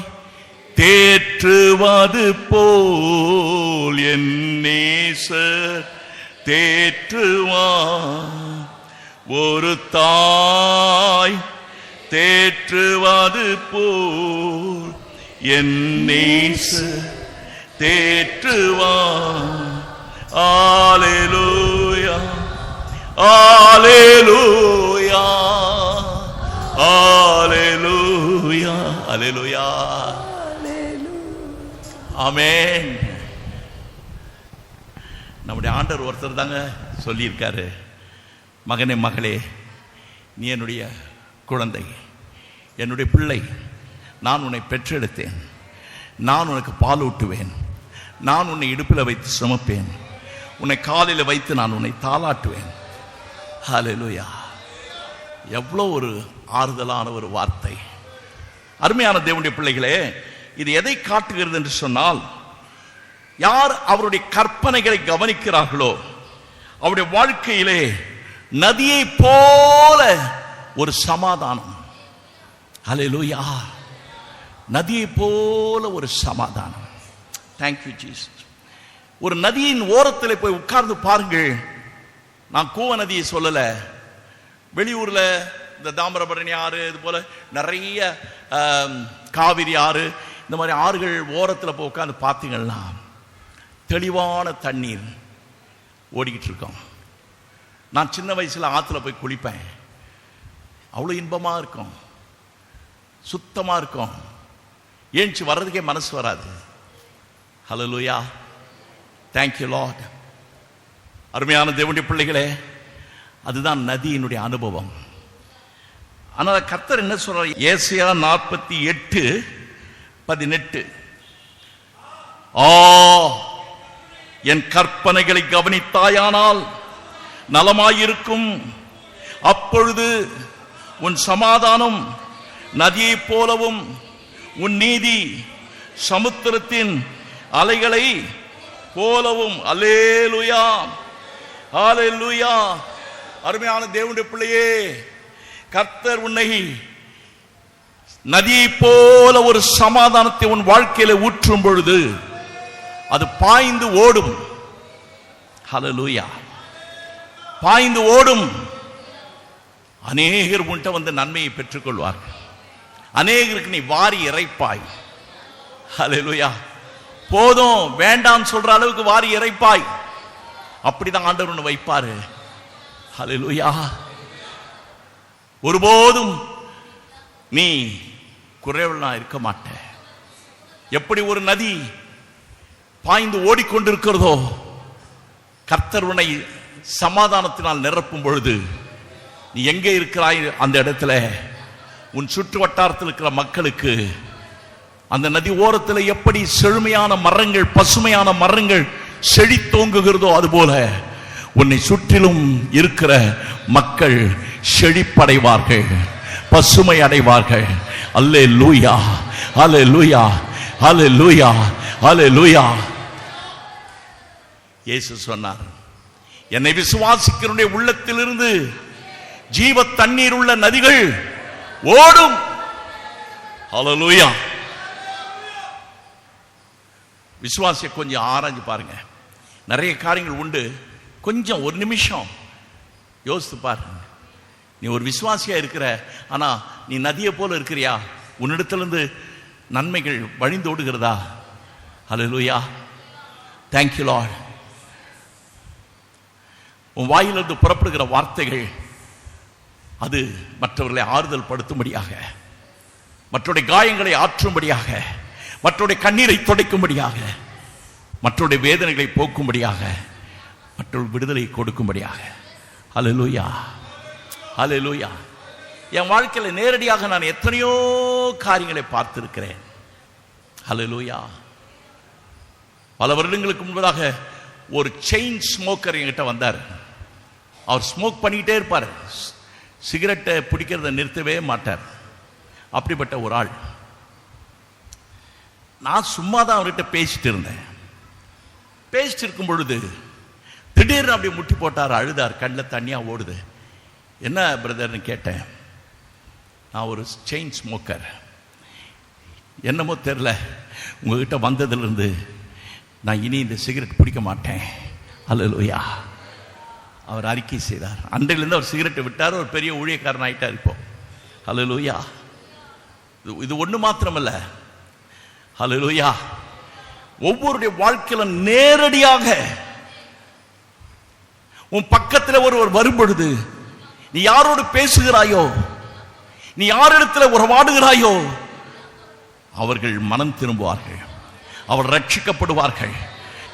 தேற்றுவது போல் என் நேசர் தேற்றுவார். ஒரு தாய் தேற்றுவது போல் என் நேசர் தேற்றுவார். அல்லேலூயா, அல்லேலூயா, அல்லேலூயா, அல்லேலூயா, ஆமென். நம்முடைய ஆண்டவர் ஒருத்தர் தாங்க சொல்லியிருக்காரு, மகனே மகளே, நீ என்னுடைய குழந்தை, என்னுடைய பிள்ளை, நான் உன்னை பெற்றெடுத்தேன், நான் உனக்கு பால் ஊட்டுவேன், நான் உன்னை இடுப்பில் வைத்து சுமப்பேன், உன்னை காலில் வைத்து நான் உன்னை தாளாட்டுவேன். ஹல்லேலூயா. எவ்வளோ ஒரு ஆறுதலான ஒரு வார்த்தை. அருமையான தேவனுடைய பிள்ளைகளே, இது எதை காட்டுகிறது என்று சொன்னால், யார் அவருடைய கற்பனைகளை கவனிக்கிறார்களோ அவருடைய வாழ்க்கையிலே நதியை போல ஒரு சமாதானம். ஹல்லேலூயா. நதியை போல ஒரு சமாதானம். Thank you Jesus. ஒரு நதியின் ஓரத்தில் போய் உட்கார்ந்து பாருங்கள். நான் கூவ நதியை சொல்லல, வெளியூர்ல இந்த தாமிரபரணி ஆறு, இது போல நிறைய காவிரி ஆறு, இந்த மாதிரி ஆறுகள் ஓரத்தில் போய் உட்கார்ந்து பார்த்தீங்கன்னா தெளிவான தண்ணீர் ஓடிக்கிட்டு இருக்கோம். நான் சின்ன வயசுல ஆற்றுல போய் குளிப்பேன். அவ்வளோ இன்பமா இருக்கும், சுத்தமா இருக்கும், ஏஞ்சி வர்றதுக்கே மனசு வராது. ஹல்லேலூயா. Thank you lord. அருமையான தேவனுடைய பிள்ளைகளே, அதுதான் நதியினுடைய அனுபவம். ஆனால் கர்த்தர் என்ன சொல்றார்? ஏசாயா 48:18, ஆ என் கற்பனைகளை கவனித்தாயானால் நலமாயிருக்கும், அப்பொழுது உன் சமாதானம் நதியை போலவும் உன் நீதி சமுத்திரத்தின் அலைகளை போலவும். அல்லேலூயா, அல்லேலூயா. அருமையான தேவனுடைய பிள்ளையே, கர்த்தர் உன்னை நதியை போல ஒரு சமாதானத்தை உன் வாழ்க்கையில ஊற்றும் பொழுது அது பாய்ந்து ஓடும். ஹல்லேலூயா. பாய்ந்து ஓடும். அநேகர் உன்கிட்ட வந்து நன்மையை பெற்றுக் கொள்வார்கள். அநேகருக்கு நீ வாரி இறைப்பாய். ஹல்லேலூயா. போதும் வேண்டாம் சொல்ற அளவுக்கு வாரி இறைப்பாய். அப்படிதான் ஆண்டவர் உன்னை வைப்பாரு. ஹல்லேலூயா. ஒருபோதும் நீ குறைவுள்ளா இருக்க மாட்ட. எப்படி ஒரு நதி பாய்ந்து ஓடிக்கொண்டிருக்கிறதோ, கர்த்தர் உன்னை சமாதானத்தினால் நிரப்பும் பொழுது நீ எங்கே இருக்கிறாய் அந்த இடத்துல உன் சுற்று வட்டாரத்தில் இருக்கிற மக்களுக்கு அந்த நதி ஓரத்தில் எப்படி செழுமையான மரங்கள், பசுமையான மரங்கள் செழித்தோங்குகிறதோ அதுபோல உன்னை சுற்றிலும் இருக்கிற மக்கள் செழிப்படைவார்கள், பசுமை அடைவார்கள். அல்லேலூயா, அல்லேலூயா, அல்லேலூயா, அல்லேலூயா. இயேசு சொன்னார், என்னை விசுவாசிக்கிறவனுடைய உள்ளத்திலிருந்து ஜீவ தண்ணீர் உள்ள நதிகள் ஓடும். ஹல்லேலூயா. விசுவாசிய கொஞ்சம் ஆராய்ஞ்சு பாருங்க. நிறைய காரியங்கள் உண்டு. கொஞ்சம் ஒரு நிமிஷம் யோசித்து பாருங்க. நீ ஒரு விசுவாசியா இருக்கிற, ஆனா நீ நதியை போல இருக்கிறியா? உன்னிடத்திலிருந்து நன்மைகள் வழிந்தோடுகிறதா? ஹல்லேலூயா. Thank you Lord. உன் வாயிலிருந்து புறப்படுகிற வார்த்தைகள் அது மற்றவர்களை ஆறுதல் படுத்தும்படியாக, மற்றவருடைய காயங்களை ஆற்றும்படியாக, மற்றவருடைய கண்ணீரை துடைக்கும்படியாக, மற்றவருடைய வேதனைகளை போக்கும்படியாக, மற்றொரு விடுதலை கொடுக்கும்படியாக. ஹல்லேலூயா. ஹல்லேலூயா. என் வாழ்க்கையில் நேரடியாக நான் எத்தனையோ காரியங்களை பார்த்திருக்கிறேன். ஹல்லேலூயா. பல வருடங்களுக்கு முன்பதாக ஒரு செயின் ஸ்மோக்கர் என்கிட்ட வந்தார். அவர் ஸ்மோக் பண்ணிக்கிட்டே இருப்பார், சிகரெட்டை பிடிக்கிறத நிறுத்தவே மாட்டார். அப்படிப்பட்ட ஒரு ஆள். நான் சும்மா தான் அவர்கிட்ட பேசிட்டு இருந்தேன். பேசிட்டு இருக்கும் பொழுது திடீர்னு அப்படி முட்டி போட்டார், அழுதார், கண்ணில் தண்ணியா ஓடுது. என்ன பிரதர்னு கேட்டேன். நான் ஒரு செயின் ஸ்மோக்கர், என்னமோ தெரில, உங்ககிட்ட வந்ததிலிருந்து நான் இனி இந்த சிகரெட் பிடிக்க மாட்டேன். ஹல்லேலூயா. அவர் அறிக்கை செய்தார். அன்றையிலிருந்து அவர் சிகரெட்டை விட்டார், ஒரு பெரிய ஊழியக்காரன் ஆயிட்டார் இப்போ. ஹல்லேலூயா. இது ஒன்று மாத்திரமல்ல. ஹல்லேலூயா. ஒவ்வொருடைய வாழ்க்கையில நேரடியாக உன் பக்கத்தில் ஒருவர் வரும்பொழுது நீ யாரோடு பேசுகிறாயோ, நீ யாரிடத்தில் உறவாடுகிறாயோ, அவர்கள் மனம் திரும்புவார்கள், அவர் ரட்சிக்கப்படுவார்கள்,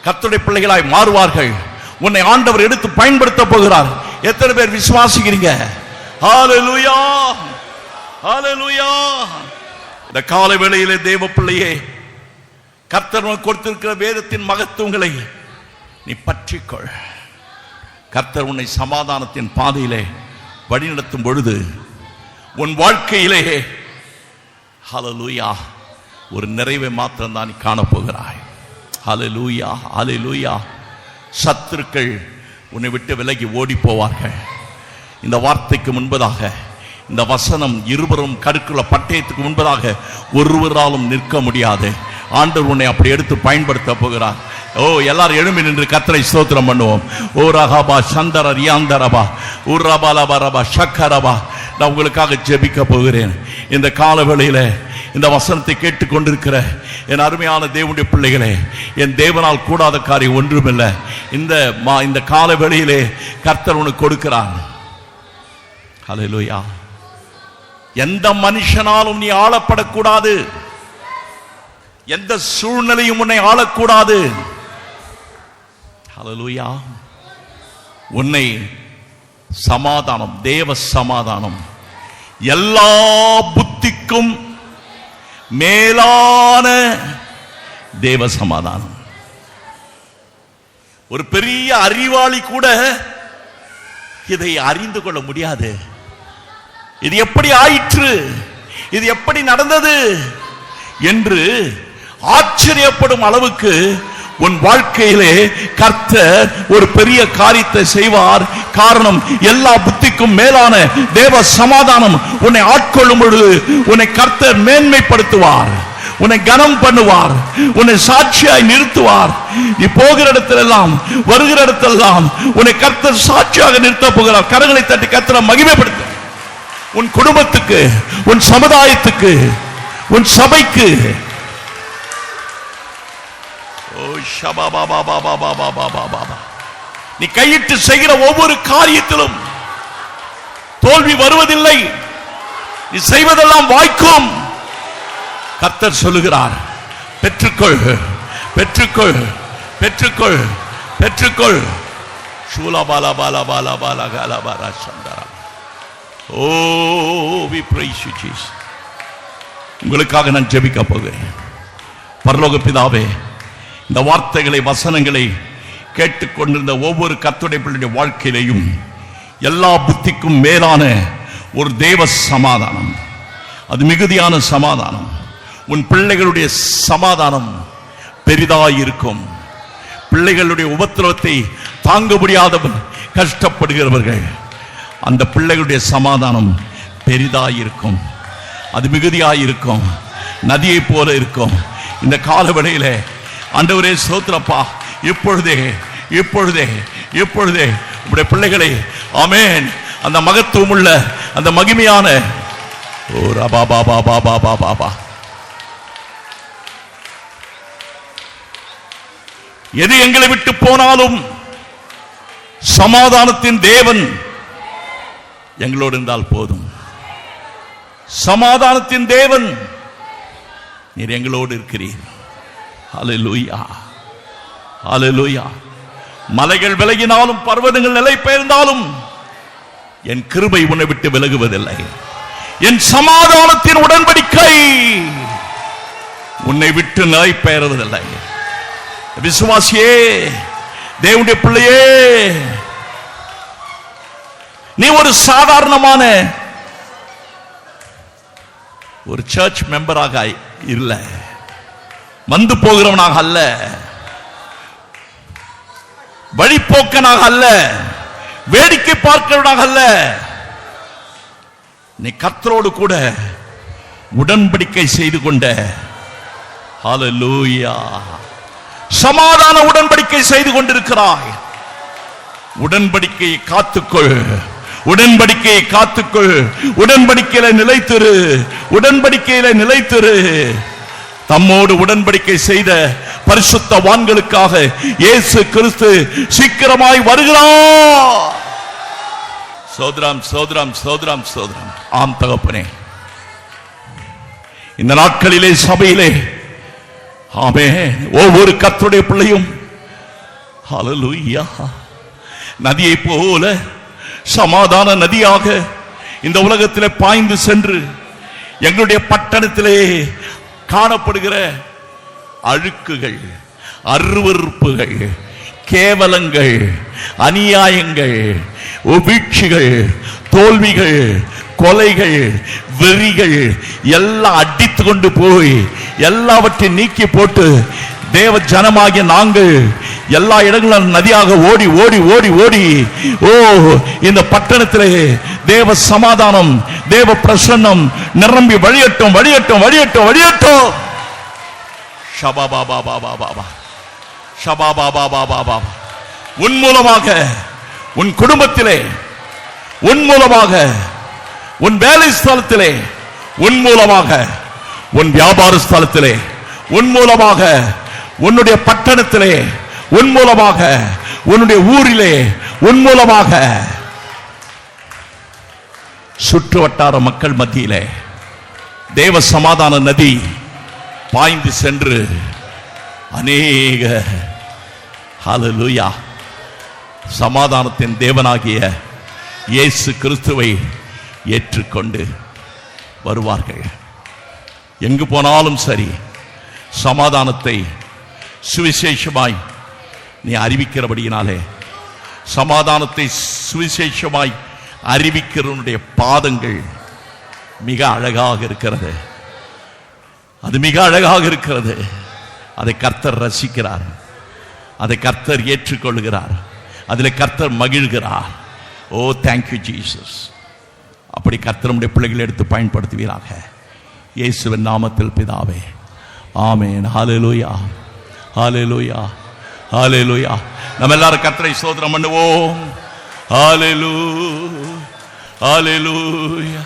கர்த்தருடைய பிள்ளைகளாய் மாறுவார்கள். உன்னை ஆண்டவர் எடுத்து பயன்படுத்த போகிறார். எத்தனை பேர் விசுவாசிக்கிறீங்க? ஹல்லேலூயா. ஹல்லேலூயா. இந்த காலை வேளையிலே தேவ பிள்ளையே, கர்த்தர் உனக்கு கொடுத்திருக்கிற வேதத்தின் மகத்துவங்களை நீ பற்றிக்கொள். கர்த்தர் உன்னை சமாதானத்தின் பாதையிலே வழிநடத்தும் பொழுது உன் வாழ்க்கையிலே ஹல்லேலூயா ஒரு நிறைவை மாத்திரம் தான் நீ காணப்போகிறாய். ஹல்லேலூயா. ஹல்லேலூயா. சத்துருக்கள் உன்னை விட்டு விலகி ஓடி போவார்கள். இந்த வார்த்தைக்கு முன்பதாக, இந்த வசனம் இருவரும் கருக்குள்ள பட்டயத்துக்கு முன்பதாக ஒருவராலும் நிற்க முடியாது. ஆண்டவர் உன்னை அப்படி எடுத்து பயன்படுத்த போகிறார். ஓ, எல்லாரும் எழும்பி நின்று கர்த்தரை ஸ்தோத்திரம் பண்ணுவோம். ஓ ரஹபா சந்தர ரியாந்தரபா உர்ரபாலபரபா ஷக்கரபா. நான் உங்களுக்காக ஜெபிக்க போகிறேன். இந்த காலவேளையில இந்த வசனத்தை கேட்டுக்கொண்டிருக்கிற என் அருமையான தேவனுடைய பிள்ளைகளே, என் தேவனால் கூடாத காரியம் ஒன்றுமில்லை. இந்த காலவேளையிலே கர்த்தர் உனக்கு கொடுக்கிறான். ஹல்லேலூயா. எந்த மனுஷனாலும் நீ ஆளப்படக்கூடாது, எந்த சூழ்நிலையும் உன்னை ஆளக்கூடாது. ஹல்லேலூயா. உன்னை சமாதானம், தேவ சமாதானம், எல்லா புத்திக்கும் மேலான தேவ சமாதானம். ஒரு பெரிய அறிவாளி கூட இதை அறிந்து கொள்ள முடியாது. இது எப்படி ஆயிற்று, இது எப்படி நடந்தது என்று ஆச்சரியப்படும் அளவுக்கு உன் வாழ்க்கையிலே கர்த்தர் ஒரு பெரிய காரியத்தை செய்வார். காரணம், எல்லா புத்திக்கும் மேலான தேவ சமாதானம் உன்னை ஆட்கொள்ளும் பொழுது உன்னை கர்த்தர் மேன்மைப்படுத்துவார், உன்னை கனம் பண்ணுவார், உன்னை சாட்சியாய் நிறுத்துவார். நீ போகிற இடத்திலெல்லாம் வருகிற இடத்திலெல்லாம் உன்னை கர்த்தர் சாட்சியாக நிறுத்த போகிறார். கரங்களை தட்டி கர்த்தரை மகிமைப்படுத்த. உன் குடும்பத்துக்கு, உன் சமுதாயத்துக்கு, உன் சபைக்கு. நீ கையிட்டு செய்கிற ஒவ்வொரு காரியத்திலும் தோல்வி வருவதில்லை. நீ செய்வதெல்லாம் வாய்க்கும். கர்த்தர் சொல்லுகிறார், பெற்றுக்கொள், பெற்றுக்கொள், பெற்றுக்கொள், பெற்றுக்கொள். உங்களுக்காக நான் ஜெபிக்க போகிறேன். பரலோக பிதாவே, இந்த வார்த்தைகளை, வசனங்களை கேட்டுக்கொண்டிருந்த ஒவ்வொரு கர்த்தருடைய பிள்ளையுடைய வாழ்க்கையிலையும் எல்லா புத்திக்கும் மேலான ஒரு தேவ சமாதானம், அது மிகுதியான சமாதானம். உன் பிள்ளைகளுடைய சமாதானம் பெரிதாயிருக்கும். பிள்ளைகளுடைய உபத்திரவத்தை தாங்க முடியாதவன் கஷ்டப்படுகிறவர்கள் அந்த பிள்ளைகளுடைய சமாதானம் பெரிதாயிருக்கும், அது மிகுதியாயிருக்கும், நதியை போல இருக்கும். இந்த காலவெளியில ஆண்டவரே ஸ்தோத்திரப்பா, இப்பொழுதே இப்பொழுதே இப்பொழுதே உடைய பிள்ளைகளை ஆமென் அந்த மகத்துவம் உள்ள அந்த மகிமையான ஓ ரபா பாபா பாபா பாபா பாபா எது எங்களை விட்டு போனாலும் சமாதானத்தின் தேவன் எங்களோடு இருந்தால் போதும். சமாதானத்தின் தேவன் நீர் எங்களோடு இருக்கிறீர். ஹல்லேலூயா, ஹல்லேலூயா. மலைகள் விலகினாலும் பர்வதங்கள் நிலை பெயர்ந்தாலும் என் கிருபை உன்னை விட்டு விலகுவதில்லை. என் சமாதானத்தின் உடன்படிக்கை உன்னை விட்டு நிலை பெயர்வதில்லை. விசுவாசியே, தேவனுடைய பிள்ளையே, நீ ஒரு சாதாரணமான ஒரு சர்ச் மெம்பராக இல்ல, வந்து போகிறவனாக அல்ல, வழிபோக்கனாக அல்ல, வேடிக்கை பார்க்கிறவனாக அல்ல. நீ கர்த்தரோடு கூட உடன்படிக்கை செய்து கொண்ட ஹல்லேலூயா சமாதான உடன்படிக்கை செய்து கொண்டிருக்கிறாய். உடன்படிக்கையை காத்துக்கொள், உடன்படிக்கையை காத்துக்கொள், உடன்படிக்கையில நிலைத்திரு, உடன்படிக்கையில நிலைத்திரு. தம்மோடு உடன்படிக்கை செய்த பரிசுத்தவான்களுக்காக இயேசு கிறிஸ்து சீக்கிரமாய் வருகிறார். சோதரம் சோதரம் சோதரம் சோதரம். ஆம் தகப்பனே, இந்த நாட்களிலே சபையிலே ஆமென் ஒவ்வொரு கர்த்தருடைய பிள்ளையும் ஹல்லேலூயா நதியை போல சமாதான நதியாக இந்த உலகத்திலே பாய்ந்து சென்று எங்களுடைய பட்டணத்திலே காணப்படுகிற அழுக்குகள், அருவருப்புகள், கேவலங்கள், அநியாயங்கள், வீழ்ச்சிகள், தோல்விகள், கொலைகள், வெறிகள் எல்லாம் அடித்து கொண்டு போய் எல்லாவற்றையும் நீக்கி போட்டு தேவ ஜனமாகிய நாங்கள் எல்லா இடங்களும் நதியாக ஓடி ஓடி ஓடி ஓடி ஓ இந்த பட்டணத்திலே தேவ சமாதானம், தேவ பிரசன்னம் நிரம்பி வழியட்டும் வழியட்டும் வழியட்டும் வழியட்டும். ஷபா பாபா பாபா பாபா ஷபா பாபா பாபா பாபா. உன் மூலமாக உன் குடும்பத்திலே, உன் மூலமாக உன் வேலை ஸ்தலத்திலே, உன் மூலமாக உன் வியாபார ஸ்தலத்திலே, உன் மூலமாக உன்னுடைய பட்டணத்திலே, உன் மூலமாக உன்னுடைய ஊரிலே, உன் மூலமாக சுற்று வட்டார மக்கள் மத்தியிலே தேவ சமாதான நதி பாய்ந்து சென்று அநேக ஹல்லேலூயா சமாதானத்தின் தேவனாகிய இயேசு கிறிஸ்துவை ஏற்றுக்கொண்டு வருவார்கள். எங்கு போனாலும் சரி சமாதானத்தை சுவிசேஷமாய் நீ அறிவிக்கிறபடியினாலே, சமாதானத்தை சுவிசேஷமாய் அறிவிக்கிறவனுடைய பாதங்கள் மிக அழகாக இருக்கிறது. அது மிக அழகாக இருக்கிறது. அதை கர்த்தர் ரசிக்கிறார், அதை கர்த்தர் ஏற்றுக்கொள்கிறார், அதில் கர்த்தர் மகிழ்கிறார். ஓ தேங்க்யூ ஜீசஸ். அப்படி கர்த்தருடைய பிள்ளைகளை எடுத்து பயன்படுத்துவீராக இயேசுவின் நாமத்தில் பிதாவே, ஆமென். ஹல்லேலூயா, ஹல்லேலூயா, ஹல்லேலூயா. நம்ம எல்லாரும் கர்த்தரை ஸ்தோத்திரம் பண்ணுவோம். ஹல்லேலூயா, ஹல்லேலூயா.